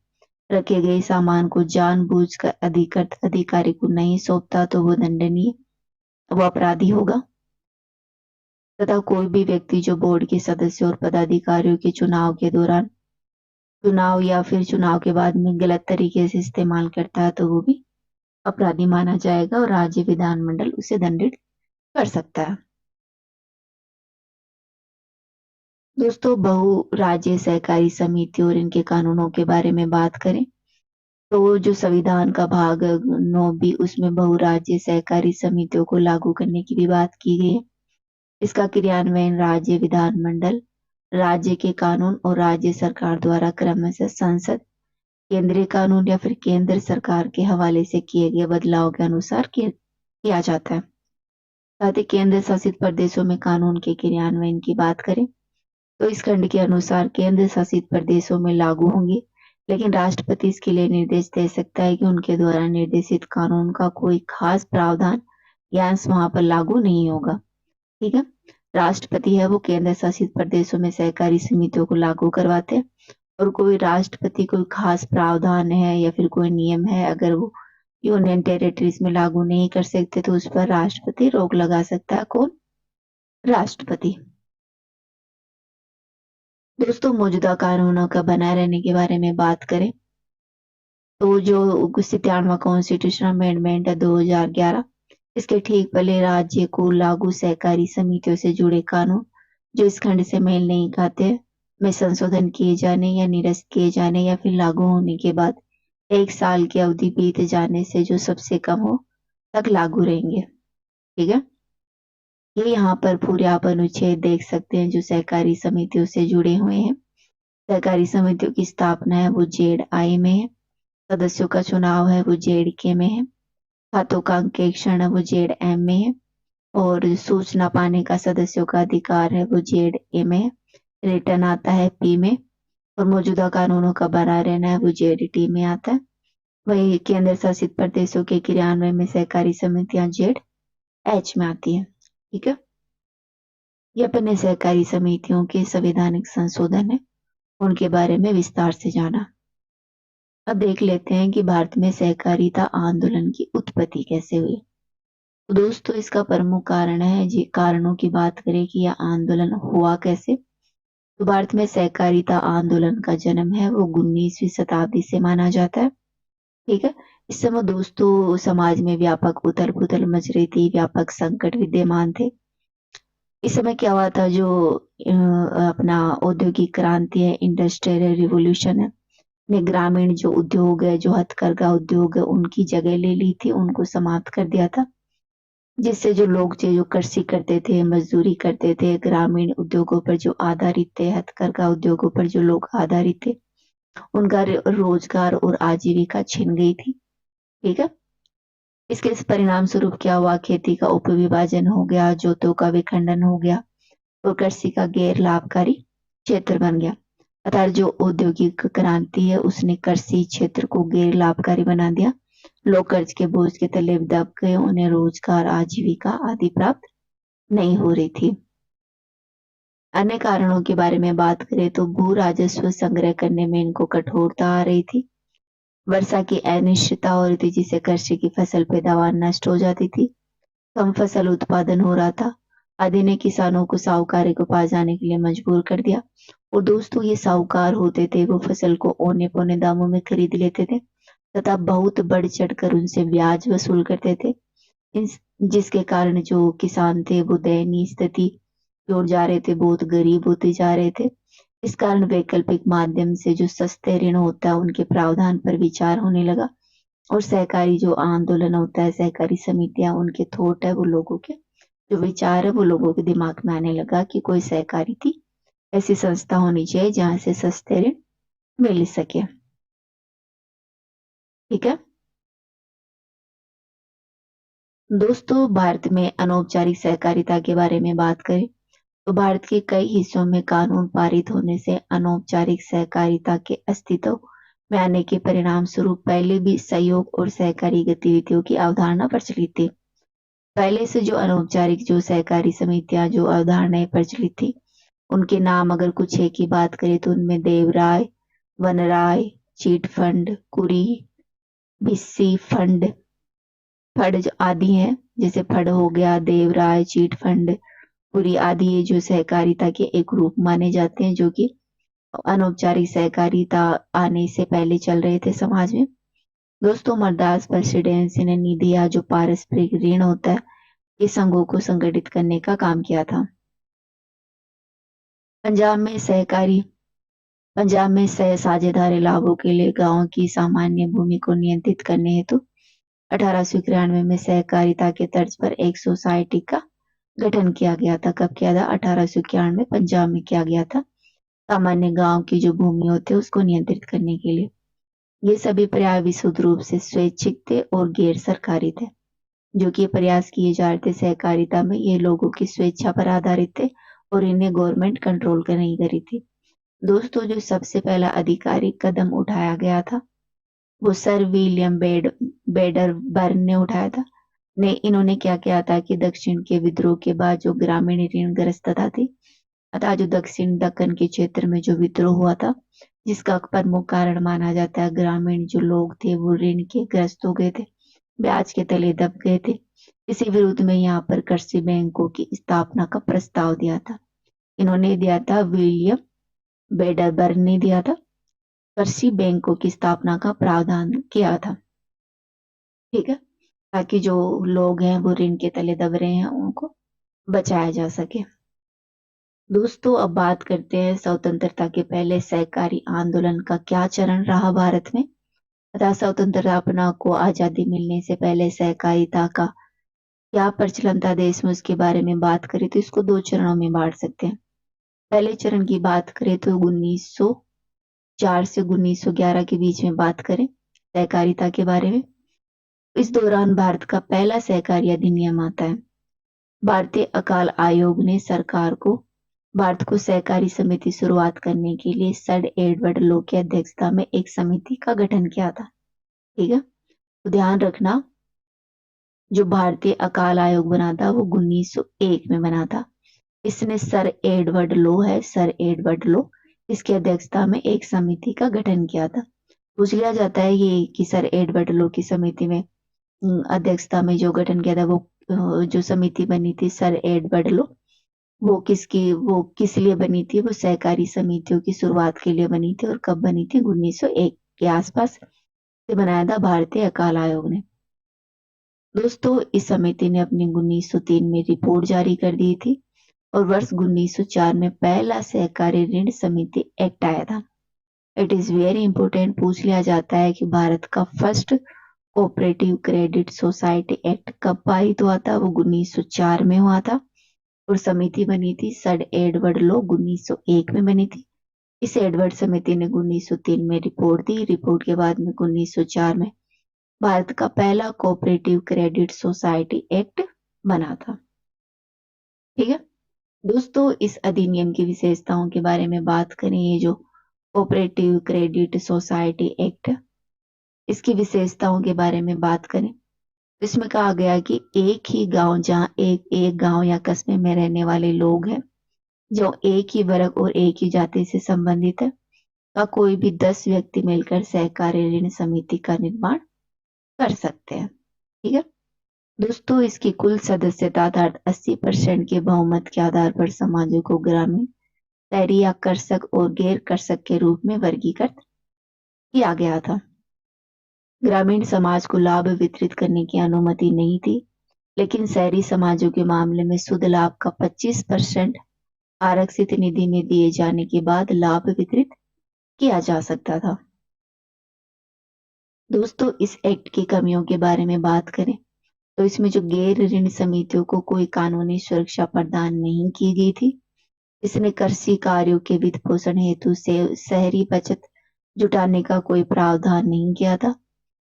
रखे गए सामान को जानबूझकर अधिकृत अधिकारी को नहीं सौंपता तो वो दंडनीय, वो अपराधी होगा। तथा कोई भी व्यक्ति जो बोर्ड के सदस्य और पदाधिकारियों के चुनाव के दौरान, चुनाव या फिर चुनाव के बाद में गलत तरीके से इस्तेमाल करता है तो वो भी अपराधी माना जाएगा और राज्य विधानमंडल उसे दंडित कर सकता है। दोस्तों, बहु राज्य सहकारी समिति और इनके कानूनों के बारे में बात करें तो जो संविधान का भाग 9 उसमें बहु राज्य सहकारी समितियों को लागू करने की भी बात की गई है। इसका क्रियान्वयन राज्य विधानमंडल, राज्य के कानून और राज्य सरकार द्वारा क्रमशः संसद, केंद्रीय कानून या फिर केंद्र सरकार के हवाले से किए गए बदलाव के अनुसार किया जाता है। साथ ही केंद्र शासित प्रदेशों में कानून के क्रियान्वयन की बात करें तो इस खंड के अनुसार केंद्र शासित प्रदेशों में लागू होंगे, लेकिन राष्ट्रपति इसके लिए निर्देश दे सकता है कि उनके द्वारा निर्देशित कानून का कोई खास प्रावधान या अंश वहां पर लागू नहीं होगा। ठीक है, राष्ट्रपति है वो केंद्र शासित प्रदेशों में सहकारी समितियों को लागू करवाते हैं और कोई राष्ट्रपति कोई खास प्रावधान है या फिर कोई नियम है, अगर वो यूनियन टेरिटरीज में लागू नहीं कर सकते तो उस पर राष्ट्रपति रोक लगा सकता है। कौन? राष्ट्रपति। दोस्तों, मौजूदा कानूनों का बनाए रहने के बारे में बात करें तो जो 97वां कॉन्स्टिट्यूशनल अमेंडमेंट है 2011, इसके ठीक पहले राज्य को लागू सहकारी समितियों से जुड़े कानून जो इस खंड से मेल नहीं खाते में संशोधन किए जाने या निरस्त किए जाने या फिर लागू होने के बाद 1 साल की अवधि बीत जाने से जो सबसे कम हो तक लागू रहेंगे। ठीक है, ये यहाँ पर पूरे आप अनुच्छेद देख सकते हैं जो सहकारी समितियों से जुड़े हुए हैं। सहकारी समितियों की स्थापना है वो ZI में है, सदस्यों का चुनाव है वो ZK में है, खातों का अंकेक्षण है वो ZM में है और सूचना पाने का सदस्यों का अधिकार है वो ZA में है, रिटर्न आता है P में और मौजूदा कानूनों का बना रहना है वो ZT में आता है। वही केंद्र शासित प्रदेशों के क्रियान्वयन में सहकारी समितियां ZH में आती है। ठीक है, ये अपने सहकारी समितियों के संवैधानिक संशोधन है, उनके बारे में विस्तार से जाना। अब देख लेते हैं कि भारत में सहकारिता आंदोलन की उत्पत्ति कैसे हुई। तो दोस्तों, इसका प्रमुख कारण है, जी कारणों की बात करें कि यह आंदोलन हुआ कैसे, तो भारत में सहकारिता आंदोलन का जन्म है वो 19वीं शताब्दी से माना जाता है। ठीक है, इस समय दोस्तों समाज में व्यापक उथल पुथल मच रही थी, व्यापक संकट विद्यमान थे। इस समय क्या हुआ था, जो अपना औद्योगिक क्रांति है, इंडस्ट्रियल रिवोल्यूशन है, ने ग्रामीण जो उद्योग है, जो हथकरघा उद्योग है, उनकी जगह ले ली थी, उनको समाप्त कर दिया था, जिससे जो लोग थे जो कृषि करते थे, मजदूरी करते थे, ग्रामीण उद्योगों पर जो आधारित थे, हथकरघा उद्योगों पर जो लोग आधारित थे, उनका रोजगार और आजीविका छिन गई थी। ठीक है, इसके परिणाम स्वरूप क्या हुआ, खेती का उपविभाजन हो गया, जोतों का विखंडन हो गया और कृषि का गैर लाभकारी क्षेत्र बन गया। अर्थात जो औद्योगिक क्रांति है उसने कृषि क्षेत्र को गैर लाभकारी बना दिया। लोग कर्ज के बोझ के तले दब गए, उन्हें रोजगार, आजीविका आदि प्राप्त नहीं हो रही थी। अन्य कारणों के बारे में बात करें तो भू राजस्व संग्रह करने में इनको कठोरता आ रही थी। वर्षा की अनिश्चितता हो रही थी, जिससे कृषि की फसल पैदावार नष्ट हो जाती थी। कम फसल उत्पादन हो रहा था। आदि ने किसानों को साहूकारी को पास जाने के लिए मजबूर कर दिया। और दोस्तों, ये साहूकार होते थे वो फसल को औने पौने दामों में खरीद लेते थे तथा बहुत बढ़ चढ़कर उनसे ब्याज वसूल करते थे। जिसके कारण जो किसान थे वो दयनीय स्थिति की ओर जा रहे थे, बहुत गरीब होते जा रहे थे। इस कारण वैकल्पिक माध्यम से जो सस्ते ऋण होता है उनके प्रावधान पर विचार होने लगा। और सहकारी जो आंदोलन होता है, सहकारी समितियां, उनके थॉट है वो लोगों के जो विचार है वो लोगों के दिमाग में आने लगा कि कोई सहकारी थी ऐसी संस्था होनी चाहिए जहां से सस्ते ऋण मिल सके। ठीक है दोस्तों, भारत में अनौपचारिक सहकारिता के बारे में बात करें तो भारत के कई हिस्सों में कानून पारित होने से अनौपचारिक सहकारिता के अस्तित्व में आने के परिणाम स्वरूप पहले भी सहयोग और सहकारी गतिविधियों की अवधारणा प्रचलित थी। पहले से जो अनौपचारिक जो सहकारी समितियां जो अवधारणाएं प्रचलित थी, उनके नाम अगर कुछ एक की बात करें तो उनमें देवराय, वनराय, चीट फंड, कुरी, भिस्सी फंड, फड़ आदि हैं। जैसे फड़ हो गया, देवराय, चीट फंड, कुरी आदि ये जो सहकारिता के एक रूप माने जाते हैं जो कि अनौपचारिक सहकारिता आने से पहले चल रहे थे समाज में। दोस्तों, मद्रास प्रेसिडेंसी ने निधि या जो पारस्परिक ऋण होता है, ये संघों को संगठित करने का काम किया था। पंजाब में सहकारी पंजाब में सह साझेदारी लाभों के लिए गांवों की सामान्य भूमि को नियंत्रित करने हेतु 1891 में सहकारिता के तर्ज पर एक सोसाइटी का गठन किया गया था। कब किया था? 1891 पंजाब में किया गया था। सामान्य गांव की जो भूमि होती है उसको नियंत्रित करने के लिए। ये सभी प्रयास विशुद्ध रूप से स्वैच्छिक थे और गैर सरकारी थे। जो कि प्रयास किए जा रहे थे सहकारिता में, ये लोगों की स्वेच्छा पर आधारित थे और इन्हें गवर्नमेंट कंट्रोल कर नहीं करी थी। दोस्तों, जो सबसे पहला आधिकारिक कदम उठाया गया था वो सर विलियम बेडरबर्न ने उठाया था। इन्होंने क्या किया था कि दक्षिण के विद्रोह के बाद जो ग्रामीण ऋणग्रस्तता थी, अतः जो दक्षिण दक्कन के क्षेत्र में जो विद्रोह हुआ था, जिसका प्रमुख कारण माना जाता है ग्रामीण जो लोग थे वो ऋण के ग्रस्त हो गए थे, ब्याज के तले दब गए थे। इसी विरुद्ध में यहाँ पर कृषि बैंकों की स्थापना का प्रस्ताव दिया था। इन्होंने दिया था, विलियम बेडरबर्न ने दिया था। कृषि बैंकों की स्थापना का प्रावधान किया था। ठीक है, ताकि जो लोग हैं वो ऋण के तले दब रहे हैं उनको बचाया जा सके। दोस्तों, अब बात करते हैं स्वतंत्रता के पहले सहकारी आंदोलन का क्या चरण रहा भारत में। तथा स्वतंत्रता को आजादी मिलने से पहले सहकारिता का क्या प्रचलन था देश में, उसके बारे में बात करें तो इसको दो चरणों में बांट सकते हैं। पहले चरण की बात करें तो 1904 से 1911 के बीच में बात करें सहकारिता के बारे में। इस दौरान भारत का पहला सहकारी अधिनियम आता है। भारतीय अकाल आयोग ने सरकार को भारत को सहकारी समिति शुरुआत करने के लिए सर एडवर्ड लो की अध्यक्षता में एक समिति का गठन किया था। ठीक है, तो ध्यान रखना, जो भारतीय अकाल आयोग बना था वो 1901 में बना था। इसने सर एडवर्ड लो है, सर एडवर्ड लो, इसकी अध्यक्षता में एक समिति का गठन किया था। पूछ लिया जाता है ये कि सर एडवर्ड लो की समिति में अध्यक्षता में जो गठन किया था वो जो समिति बनी थी सर एडवर्ड लो, वो किस लिए बनी थी? वो सहकारी समितियों की शुरुआत के लिए बनी थी। और कब बनी थी? 1901 के आसपास से बनाया था भारतीय अकाल आयोग ने। दोस्तों, इस समिति ने अपनी 1903 में रिपोर्ट जारी कर दी थी और वर्ष 1904 में पहला सहकारी ऋण समिति एक्ट आया था। इट इज वेरी इंपॉर्टेंट, पूछ लिया जाता है कि भारत का first cooperative credit society act कब पारित हुआ था? वो 1904 में हुआ था और समिति बनी थी सर एडवर्ड लो, 1901 में बनी थी। इस एडवर्ड समिति ने 1903 में रिपोर्ट दी। रिपोर्ट के बाद में 1904 में भारत का पहला कोऑपरेटिव क्रेडिट सोसाइटी एक्ट बना था। ठीक है दोस्तों, इस अधिनियम की विशेषताओं के बारे में बात करें, ये जो कोऑपरेटिव क्रेडिट सोसाइटी एक्ट। इसकी विशेषताओं के बारे में बात करें, इसमें कहा गया कि एक ही गांव जहां एक एक गांव या कस्बे में रहने वाले लोग हैं जो एक ही वर्ग और एक ही जाति से संबंधित है, का कोई भी 10 व्यक्ति मिलकर सहकारी ऋण समिति का निर्माण कर सकते हैं। ठीक है दोस्तों, इसकी कुल सदस्यता आधार 80% के बहुमत के आधार पर समाजों को ग्रामीण, शहरी या कर्षक और गैर कर्षक के रूप में वर्गीकृत किया गया था। ग्रामीण समाज को लाभ वितरित करने की अनुमति नहीं थी, लेकिन शहरी समाजों के मामले में शुद्ध लाभ का 25% आरक्षित निधि में दिए जाने के बाद लाभ वितरित किया जा सकता था। दोस्तों, इस एक्ट की कमियों के बारे में बात करें तो इसमें जो गैर ऋण समितियों को कोई कानूनी सुरक्षा प्रदान नहीं की गई थी। इसने कृषि कार्यों के वित्त पोषण हेतु से शहरी बचत जुटाने का कोई प्रावधान नहीं किया था।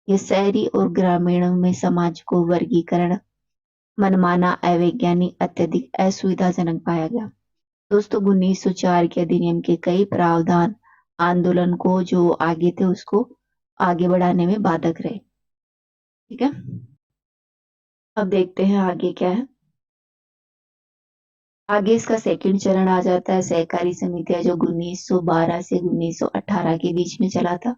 यह शहरी और ग्रामीणों में समाज को वर्गीकरण मनमाना, अवैज्ञानिक, अत्यधिक असुविधाजनक पाया गया। दोस्तों, 1904 के अधिनियम के कई प्रावधान आंदोलन को जो आगे थे उसको आगे बढ़ाने में बाधक रहे। ठीक है, अब देखते हैं आगे क्या है। आगे इसका सेकंड चरण आ जाता है सहकारी समितियां, जो 1912 से 1918 के बीच में चला था।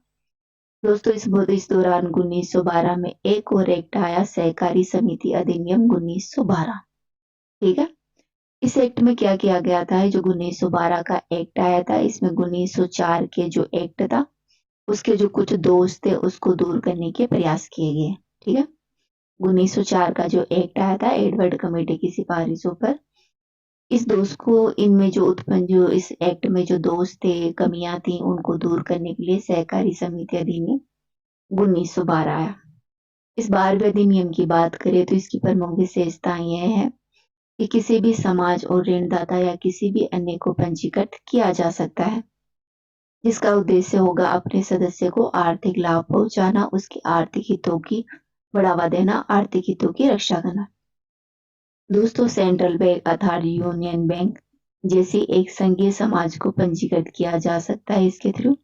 दोस्तों, इस दौरान 1912 में एक और एक्ट आया, सहकारी समिति अधिनियम 1912। ठीक है, इस एक्ट में क्या किया गया था, जो 1912 का एक्ट आया था, इसमें 1904 के जो एक्ट था उसके जो कुछ दोष थे उसको दूर करने के प्रयास किए गए। ठीक है, 1904 का जो एक्ट आया था एडवर्ड कमेटी की सिफारिशों पर, इस दोष को इनमें जो उत्पन्न जो इस एक्ट में जो दोष थे, कमियां थी, उनको दूर करने के लिए सहकारी समिति अधिनियम 1912 आया। इस 12वें अधिनियम की बात करें तो इसकी प्रमुख विशेषताएं यह है कि किसी भी समाज और ऋणदाता या किसी भी अन्य को पंजीकृत किया जा सकता है, जिसका उद्देश्य होगा अपने सदस्य को आर्थिक लाभ पहुंचाना, उसके आर्थिक हितों की बढ़ावा देना, आर्थिक हितों की रक्षा करना। दोस्तों, सेंट्रल बैंक अथवा यूनियन बैंक जैसी एक संघीय समाज को पंजीकृत किया जा सकता है इसके थ्रू।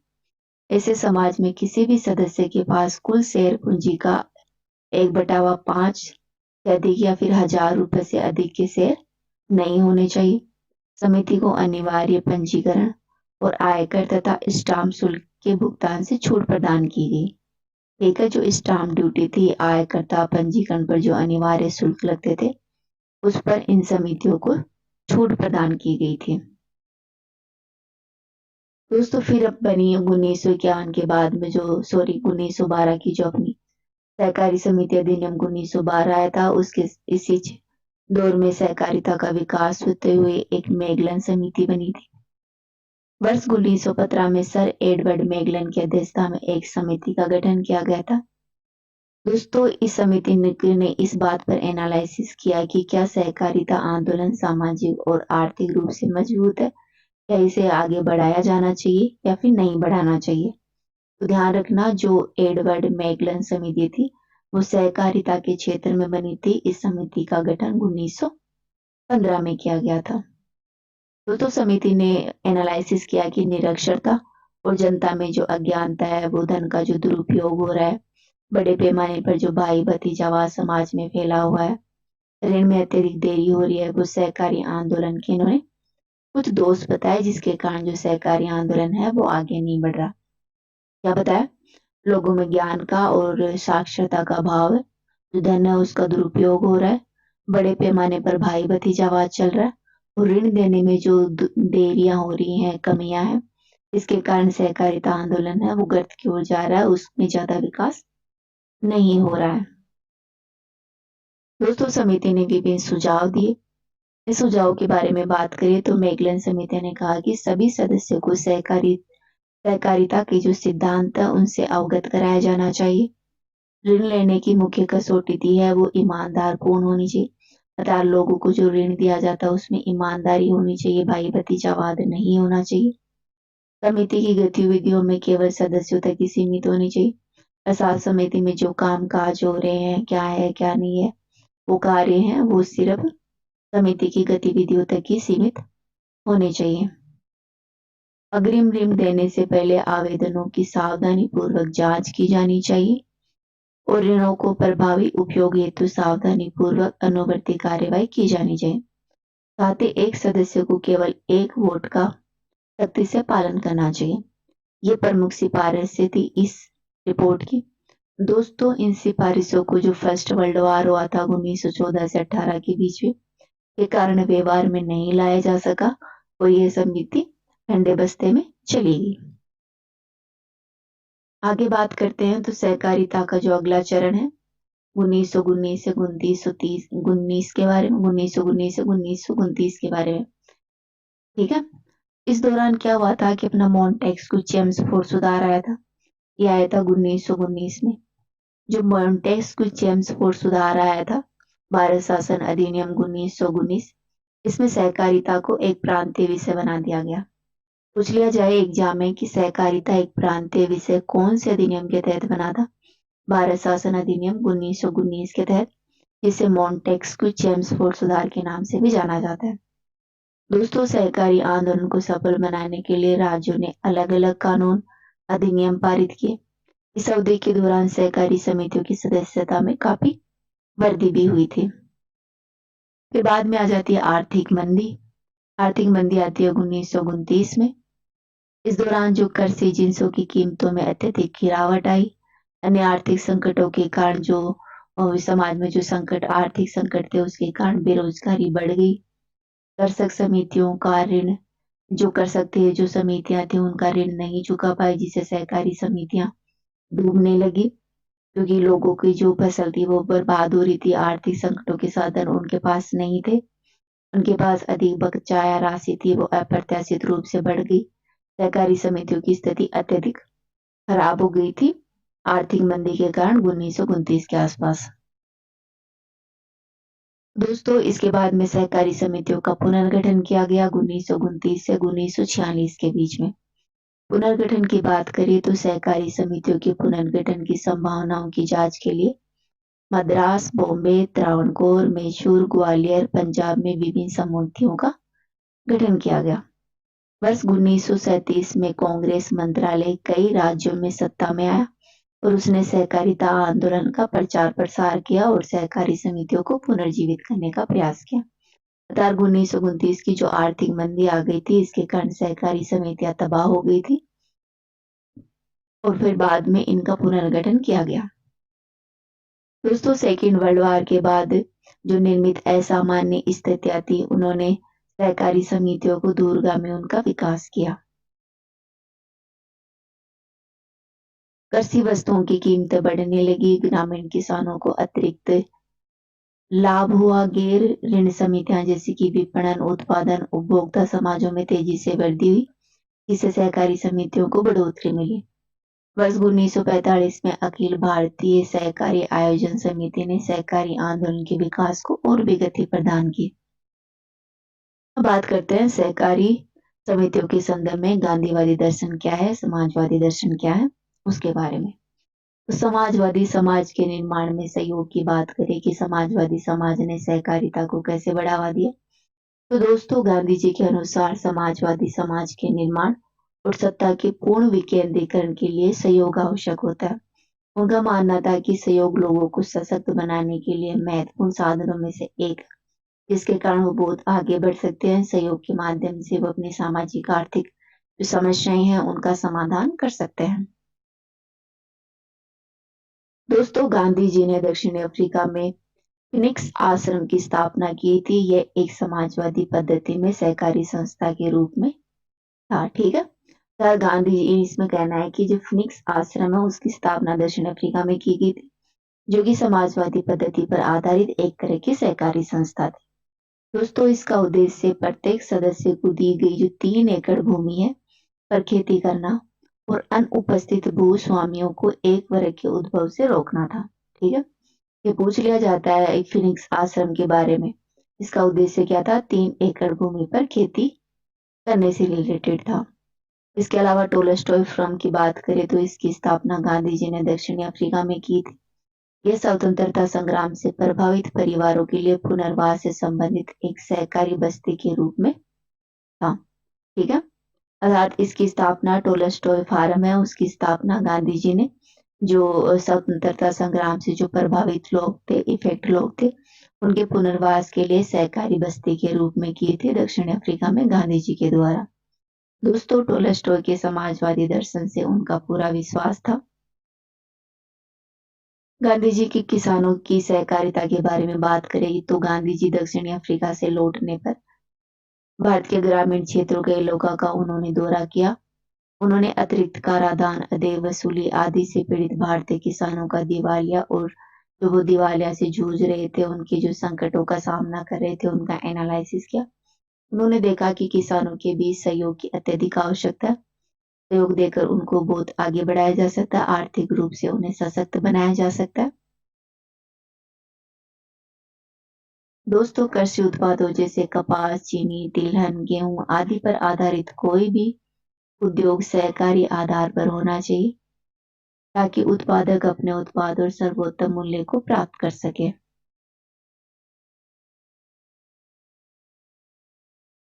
ऐसे समाज में किसी भी सदस्य के पास कुल शेयर पूंजी का 1/5 से अधिक या फिर 1000 रुपए से अधिक के शेयर नहीं होने चाहिए। समिति को अनिवार्य पंजीकरण और आयकर तथा स्टाम्प शुल्क के भुगतान से छूट प्रदान की गई। ठीक है, जो स्टाम्प ड्यूटी थी, आयकर्ता पंजीकरण पर जो अनिवार्य शुल्क लगते थे, उस पर इन समितियों को छूट प्रदान की गई थी। दोस्तों, फिर अब बनी 1951 के बाद में जो 1912 की जो अपनी सहकारी समिति अधिनियम 1912 आया था, उसके इसी दौर में सहकारिता का विकास होते हुए एक मैगलन समिति बनी थी। वर्ष 1915 में सर एडवर्ड मैगलन की अध्यक्षता में एक समिति का गठन किया गया था। दोस्तों, इस समिति ने इस बात पर एनालिसिस किया कि क्या सहकारिता आंदोलन सामाजिक और आर्थिक रूप से मजबूत है, या इसे आगे बढ़ाया जाना चाहिए या फिर नहीं बढ़ाना चाहिए। तो ध्यान रखना, जो एडवर्ड मैगलन समिति थी वो सहकारिता के क्षेत्र में बनी थी। इस समिति का गठन 1915 में किया गया था। दोस्तों, समिति ने एनालिसिस किया कि निरक्षरता और जनता में जो अज्ञानता है, वो धन का जो दुरुपयोग हो रहा है, बड़े पैमाने पर जो भाई भतीजावाद समाज में फैला हुआ है, ऋण में अत्यधिक देरी हो रही है, वो सहकारी आंदोलन के इन्होंने कुछ दोष बताए, जिसके कारण जो सहकारी आंदोलन है वो आगे नहीं बढ़ रहा। क्या बताया, लोगों में ज्ञान का और साक्षरता का अभाव है, जो धन है उसका दुरुपयोग हो रहा है, बड़े पैमाने पर भाई भतीजावाद चल रहा है, और ऋण देने में जो देरियां हो रही हैं, कमियां हैं, इसके कारण सहकारिता आंदोलन है वो गर्त की ओर जा रहा है, उसमें ज्यादा विकास नहीं हो रहा है। दोस्तों, समिति ने विभिन्न सुझाव दिए। इस सुझाव के बारे में बात करें तो मैगलन समिति ने कहा कि सभी सदस्यों को सहकारिता के जो सिद्धांत है उनसे अवगत कराया जाना चाहिए। ऋण लेने की मुख्य कसौटी दी है वो ईमानदार कौन होनी चाहिए, अर्थात लोगों को जो ऋण दिया जाता है उसमें ईमानदारी होनी चाहिए, भाई भतीजावाद नहीं होना चाहिए। समिति की गतिविधियों में केवल सदस्यों तक ही सीमित होनी चाहिए, अर्थात समिति में जो काम काज हो रहे हैं, क्या है क्या नहीं है, वो कार्य हैं वो सिर्फ समिति की गतिविधियों तक ही सीमित होने चाहिए। अग्रिम ऋण देने से पहले आवेदनों की सावधानी पूर्वक जांच की जानी चाहिए और ऋणों को प्रभावी उपयोग हेतु सावधानी पूर्वक अनुवर्ती कार्यवाही की जानी चाहिए। साथ ही एक सदस्य को केवल एक वोट का सख्ती से पालन करना चाहिए। ये प्रमुख सिफारिशें थी इस रिपोर्ट की। दोस्तों, इन सिफारिशों को जो फर्स्ट वर्ल्ड वार हुआ था 1914 से 18 के बीच में, के कारण व्यवहार में नहीं लाया जा सका और यह समिति ठंडे बस्ते में चली गई। आगे बात करते हैं तो सहकारिता का जो अगला चरण है 1919 से 1930 के बारे में, 1919 से 1929 के बारे में। ठीक है, इस दौरान क्या हुआ था कि अपना मॉन्टेस्क्यू चेम्सफोर्ड सुधार आया था। ये आया था 1919 में। जो मॉन्टेस्क्यू चेम्सफोर्ड सुधार आया था, भारत शासन अधिनियम 1919, इसमें सहकारिता को एक प्रांतीय विषय बना दिया गया। पूछ लिया जाए एग्जाम में कि सहकारिता एक प्रांतीय विषय कौन से अधिनियम के तहत बना था? भारत शासन अधिनियम 1919 के तहत, जिसे मॉन्टेस्क्यू चेम्सफोर्ड सुधार के नाम से भी जाना जाता है। दोस्तों, सहकारी आंदोलन को सफल बनाने के लिए राज्यों ने अलग अलग कानून अधिनियम पारित किए। इस अवधि के दौरान सहकारी समितियों की सदस्यता में काफी वृद्धि भी हुई थी। फिर बाद में आ जाती है आर्थिक मंदी। आर्थिक मंदी आती है 1929 में। इस दौरान जो कृषि जिंसों की कीमतों में अत्यधिक गिरावट आई। अन्य आर्थिक संकटों के कारण जो समाज में जो संकट, आर्थिक संकट थे, उसके कारण बेरोजगारी बढ़ गई। कृषक समितियों का ऋण, जो कर सकते हैं, जो समितियां थी उनका ऋण नहीं चुका पाई, जिससे सहकारी समितियां डूबने लगी, क्योंकि लोगों की जो फसल थी वो बर्बाद हो रही थी। आर्थिक संकटों के साधन उनके पास नहीं थे, उनके पास अधिक बकाया राशि थी, वो अप्रत्याशित रूप से बढ़ गई। सहकारी समितियों की स्थिति अत्यधिक खराब हो गई थी आर्थिक मंदी के कारण 1929 के आसपास। दोस्तों, इसके बाद में सहकारी समितियों का पुनर्गठन किया गया 1929 से 1946 के बीच में। पुनर्गठन की बात करें तो सहकारी समितियों के पुनर्गठन की संभावनाओं की जांच के लिए मद्रास, बॉम्बे, त्रावणकोर, मैसूर, ग्वालियर, पंजाब में विभिन्न समितियों का गठन किया गया। वर्ष 1937 में कांग्रेस मंत्रालय कई राज्यों में सत्ता में आया और उसने सहकारिता आंदोलन का प्रचार प्रसार किया और सहकारी समितियों को पुनर्जीवित करने का प्रयास किया। 1929 की जो आर्थिक मंदी आ गई थी, इसके कारण सहकारी समितियां तबाह हो गई थी और फिर बाद में इनका पुनर्गठन किया गया। दोस्तों, सेकेंड वर्ल्ड वार के बाद जो निर्मित असामान्य स्थितियां थी, उन्होंने सहकारी समितियों को दूरगामी उनका विकास किया। कृषि वस्तुओं की कीमतें बढ़ने लगी, ग्रामीण किसानों को अतिरिक्त लाभ हुआ। गैर ऋण समितियां जैसे कि विपणन, उत्पादन, उपभोक्ता समाजों में तेजी से वृद्धि हुई, इससे सहकारी समितियों को बढ़ोतरी मिली। वर्ष 1945 में अखिल भारतीय सहकारी आयोजन समिति ने सहकारी आंदोलन के विकास को और भी गति प्रदान की। अब बात करते हैं सहकारी समितियों के संदर्भ में गांधीवादी दर्शन क्या है, समाजवादी दर्शन क्या है, उसके बारे में। तो समाजवादी समाज के निर्माण में सहयोग की बात करें कि समाजवादी समाज ने सहकारिता को कैसे बढ़ावा दिया, तो दोस्तों, गांधी जी के अनुसार समाजवादी समाज के निर्माण और सत्ता के पूर्ण विकेंद्रीकरण के लिए सहयोग आवश्यक होता है। उनका मानना था कि सहयोग लोगों को सशक्त बनाने के लिए महत्वपूर्ण साधनों में से एक, जिसके कारण वो बहुत आगे बढ़ सकते हैं। सहयोग के माध्यम से वो अपनी सामाजिक आर्थिक जो समस्याएं हैं उनका समाधान कर सकते हैं। दोस्तों, गांधी जी ने दक्षिण अफ्रीका में फिनिक्स आश्रम की स्थापना की थी। यह एक समाजवादी पद्धति में सहकारी संस्था के रूप में था। ठीक है, सर गांधी जी इसमें कहना है कि जो फिनिक्स आश्रम है उसकी स्थापना दक्षिण अफ्रीका में की गई थी, जो कि समाजवादी पद्धति पर आधारित एक तरह की सहकारी संस्था थी। दोस्तों, इसका उद्देश्य प्रत्येक सदस्य को दी गई जो 3 एकड़ भूमि है पर खेती करना और अनुपस्थित भूस्वामियों को एक वर्ग के उद्भव से रोकना था। ठीक है, ये पूछ लिया जाता है एक फिनिक्स आश्रम के बारे में। इसका उद्देश्य क्या था? 3 एकड़ भूमि पर खेती करने से रिलेटेड था। इसके अलावा टोलस्टॉय फर्म की बात करें तो इसकी स्थापना गांधी जी ने दक्षिणी अफ्रीका में की थी। यह स्वतंत्रता संग्राम से प्रभावित परिवारों के लिए पुनर्वास से संबंधित एक सहकारी बस्ती के रूप में था। ठीक है, अर्थात इसकी स्थापना टोलस्टॉय फार्म है, उसकी स्थापना गांधी जी ने, जो स्वतंत्रता संग्राम से जो प्रभावित लोग थे, इफेक्ट लोग थे, उनके पुनर्वास के लिए सहकारी बस्ती के रूप में किए थे दक्षिण अफ्रीका में गांधी जी के द्वारा। दोस्तों, टोलस्टॉय के समाजवादी दर्शन से उनका पूरा विश्वास था। गांधी जी की किसानों की सहकारिता के बारे में बात करें तो गांधी जी दक्षिणी अफ्रीका से लौटने पर भारत के ग्रामीण क्षेत्रों के इलाकों का उन्होंने दौरा किया। उन्होंने अतिरिक्त कराधान, अदेय वसूली आदि से पीड़ित भारतीय किसानों का दिवालिया और जो वो दिवालिया से जूझ रहे थे, उनके जो संकटों का सामना कर रहे थे, उनका एनालिसिस किया। उन्होंने देखा कि किसानों के बीच सहयोग की अत्यधिक आवश्यकता है। सहयोग देकर उनको बहुत आगे बढ़ाया जा सकता है, आर्थिक रूप से उन्हें सशक्त बनाया जा सकता है। दोस्तों, कृषि उत्पादों जैसे कपास, चीनी, तिलहन, गेहूं आदि पर आधारित कोई भी उद्योग सहकारी आधार पर होना चाहिए ताकि उत्पादक अपने उत्पाद और सर्वोत्तम मूल्य को प्राप्त कर सके।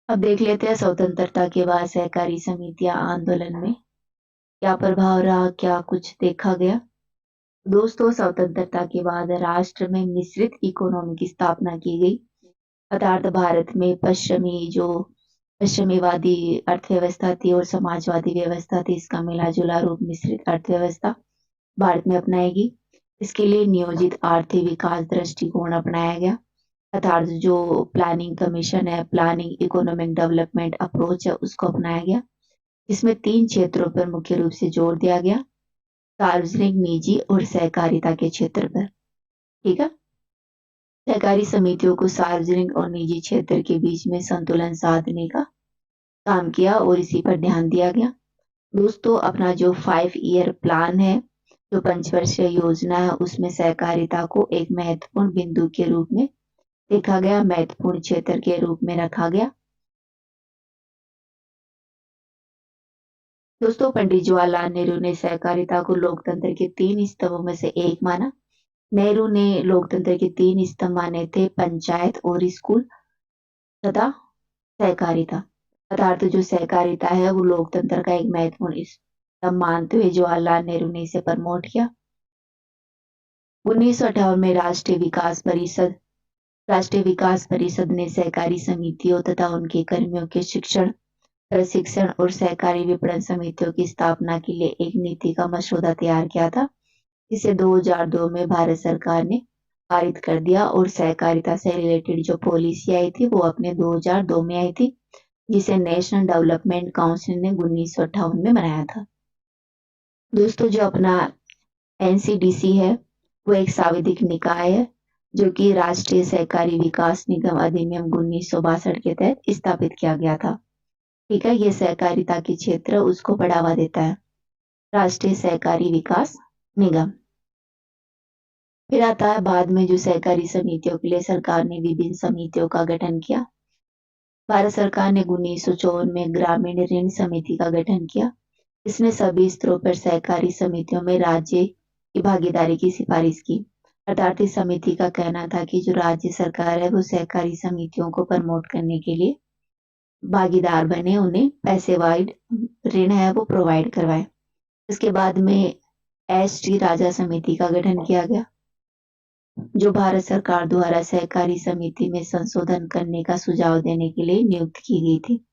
अब देख लेते हैं स्वतंत्रता के बाद सहकारी समितियां आंदोलन में क्या प्रभाव रहा, क्या कुछ देखा गया। दोस्तों, स्वतंत्रता के बाद राष्ट्र में मिश्रित इकोनॉमी की स्थापना की गई। अर्थात भारत में पश्चिमीवादी अर्थव्यवस्था थी और समाजवादी व्यवस्था थी, इसका मिला जुला रूप मिश्रित अर्थव्यवस्था भारत में अपनाएगी। इसके लिए नियोजित आर्थिक विकास दृष्टिकोण अपनाया गया। अर्थात जो प्लानिंग कमीशन है, प्लानिंग इकोनॉमिक डेवलपमेंट अप्रोच है, उसको अपनाया गया। इसमें 3 क्षेत्रों पर मुख्य रूप से जोर दिया गया, सार्वजनिक, निजी और सहकारिता के क्षेत्र पर। ठीक है। सहकारी समितियों को सार्वजनिक और निजी क्षेत्र के बीच में संतुलन साधने का काम किया और इसी पर ध्यान दिया गया। दोस्तों, अपना जो 5 ईयर प्लान है, जो पंचवर्षीय योजना है, उसमें सहकारिता को एक महत्वपूर्ण बिंदु के रूप में देखा गया, महत्वपूर्ण क्षेत्र के रूप में रखा गया। दोस्तों, पंडित जवाहरलाल नेहरू ने सहकारिता को लोकतंत्र के 3 स्तंभों में से एक माना। नेहरू ने लोकतंत्र के 3 स्तंभ माने थे, पंचायत और स्कूल तथा सहकारिता। अर्थात जो सहकारिता है वो लोकतंत्र का एक महत्वपूर्ण स्तंभ मानते हुए जवाहरलाल नेहरू ने इसे प्रमोट किया। 1958 में राष्ट्रीय विकास परिषद ने सहकारी समितियों तथा उनके कर्मियों के शिक्षण, प्रशिक्षण और सहकारी विपणन समितियों की स्थापना के लिए एक नीति का मसौदा तैयार किया था, जिसे 2002 में भारत सरकार ने पारित कर दिया और सहकारिता से रिलेटेड जो पॉलिसी आई थी वो अपने 2002 में आई थी, जिसे नेशनल डेवलपमेंट काउंसिल ने 1958 में बनाया था। दोस्तों, जो अपना एनसीडीसी है वो एक सांविधिक निकाय है जो कि राष्ट्रीय सहकारी विकास निगम अधिनियम 1962 के तहत स्थापित किया गया था। ठीक है, ये सहकारिता के क्षेत्र उसको बढ़ावा देता है, राष्ट्रीय सहकारी विकास निगम। फिर आता है बाद में जो सहकारी समितियों के लिए सरकार ने विभिन्न समितियों का गठन किया। भारत सरकार ने 1954 में ग्रामीण ऋण समिति का गठन किया। इसने सभी स्तरों पर सहकारी समितियों में राज्य की भागीदारी की सिफारिश की। अर्थात इस समिति का कहना था कि जो राज्य सरकार है वो सहकारी समितियों को प्रमोट करने के लिए भागीदार बने, उन्हें पैसे वाइड ऋण है वो प्रोवाइड करवाए। इसके बाद में एसटी राजा समिति का गठन किया गया, जो भारत सरकार द्वारा सहकारी समिति में संशोधन करने का सुझाव देने के लिए नियुक्त की गई थी।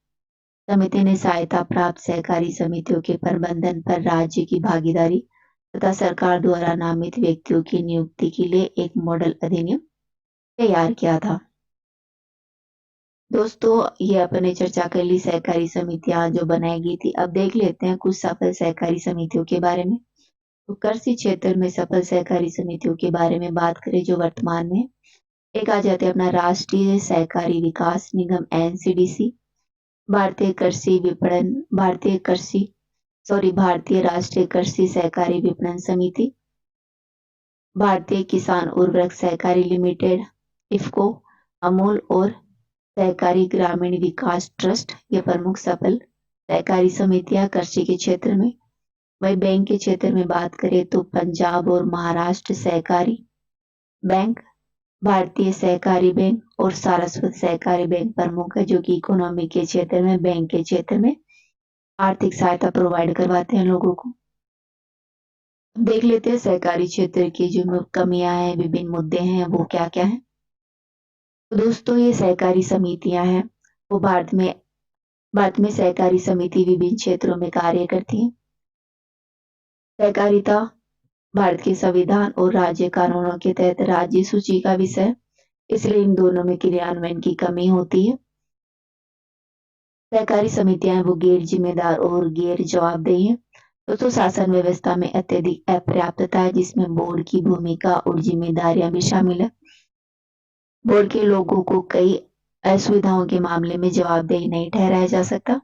समिति ने सहायता प्राप्त सहकारी समितियों के प्रबंधन पर राज्य की भागीदारी तथा सरकार द्वारा नामित व्यक्तियों की नियुक्ति के लिए एक मॉडल अधिनियम तैयार किया था। दोस्तों, ये अपने चर्चा कर ली सहकारी समितियां जो बनाई गई थी। अब देख लेते हैं कुछ सफल सहकारी समितियों के बारे में। तो कृषि क्षेत्र में सफल सहकारी समितियों के बारे में बात करें जो वर्तमान में एक आ जाते हैं अपना राष्ट्रीय सहकारी विकास निगम एनसीडीसी, भारतीय राष्ट्रीय कृषि सहकारी विपणन समिति, भारतीय किसान उर्वरक सहकारी लिमिटेड इफको, अमूल और सहकारी ग्रामीण विकास ट्रस्ट। ये प्रमुख सफल सहकारी समितियां कृषि के क्षेत्र में। वही बैंक के क्षेत्र में बात करें तो पंजाब और महाराष्ट्र सहकारी बैंक, भारतीय सहकारी बैंक और सारस्वत सहकारी बैंक प्रमुख है, जो कि इकोनॉमी के क्षेत्र में, बैंक के क्षेत्र में आर्थिक सहायता प्रोवाइड करवाते हैं लोगों को। देख लेते हैं सहकारी क्षेत्र की जो कमियां हैं, विभिन्न मुद्दे हैं, वो क्या-क्या हैं। तो दोस्तों ये सहकारी समितियां हैं, वो भारत में सहकारी समिति विभिन्न क्षेत्रों में कार्य करती हैं। सहकारिता भारत के संविधान और राज्य कानूनों के तहत राज्य सूची का विषय है, इसलिए इन दोनों में क्रियान्वयन की कमी होती है। सहकारी समितियां वो गैर जिम्मेदार और गैर जवाबदेही हैं। दोस्तों शासन व्यवस्था में अत्यधिक अपर्याप्तता है, जिसमें बोर्ड की भूमिका और जिम्मेदारियां भी शामिल है। बोर्ड के लोगों को कई असुविधाओं के मामले में जवाबदेह नहीं ठहराया जा सकता।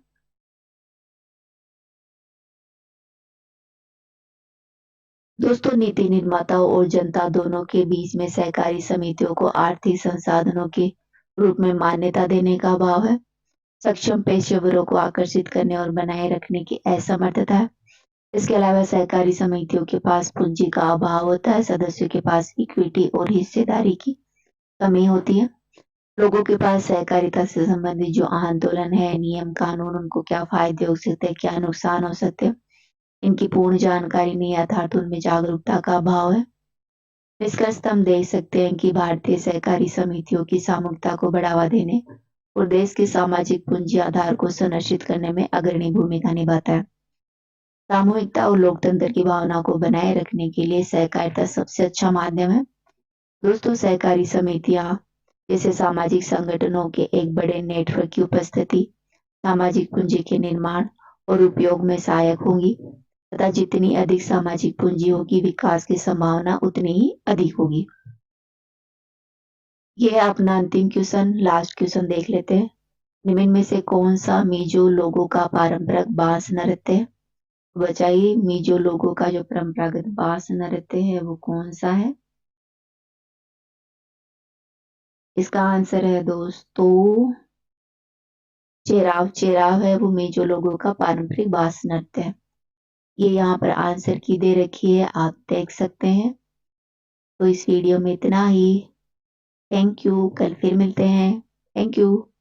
दोस्तों नीति निर्माताओं और जनता दोनों के बीच में सहकारी समितियों को आर्थिक संसाधनों के रूप में मान्यता देने का अभाव है। सक्षम पेशेवरों को आकर्षित करने और बनाए रखने की असमर्थता है। इसके अलावा सहकारी समितियों के पास पूंजी का अभाव होता है, सदस्यों के पास इक्विटी और हिस्सेदारी की कमी होती है। लोगों के पास सहकारिता से संबंधित जो आंदोलन है, नियम कानून, उनको क्या फायदे हो सकते हैं, क्या नुकसान हो सकते हैं, इनकी पूर्ण जानकारी नहीं, अर्थात उनमें जागरूकता का अभाव है। निष्कर्षतः हम देख सकते हैं कि भारतीय सहकारी समितियों की सामूहिकता को बढ़ावा देने और देश के सामाजिक पूंजी आधार को सुनिश्चित करने में अग्रणी भूमिका निभाता है। सामूहिकता और लोकतंत्र की भावना को बनाए रखने के लिए सहकारिता सबसे अच्छा माध्यम है। दोस्तों सहकारी समितियां जैसे सामाजिक संगठनों के एक बड़े नेटवर्क की उपस्थिति सामाजिक पूंजी के निर्माण और उपयोग में सहायक होंगी तथा जितनी अधिक सामाजिक पूंजी होगी विकास की संभावना उतनी ही अधिक होगी। ये है अपना अंतिम क्वेश्चन, लास्ट क्वेश्चन देख लेते हैं। निम्न में से कौन सा मिजो लोगों का पारंपरिक बांस नृत्य है? बताइए मिजो लोगों का जो परंपरागत बांस नृत्य है वो कौन सा है? इसका आंसर है दोस्तों चेराव। चेराव है वो मिजो लोगों का पारंपरिक बांस नृत्य है। ये यहाँ पर आंसर की दे रखी है, आप देख सकते हैं। तो इस वीडियो में इतना ही। थैंक यू, कल फिर मिलते हैं। Thank you.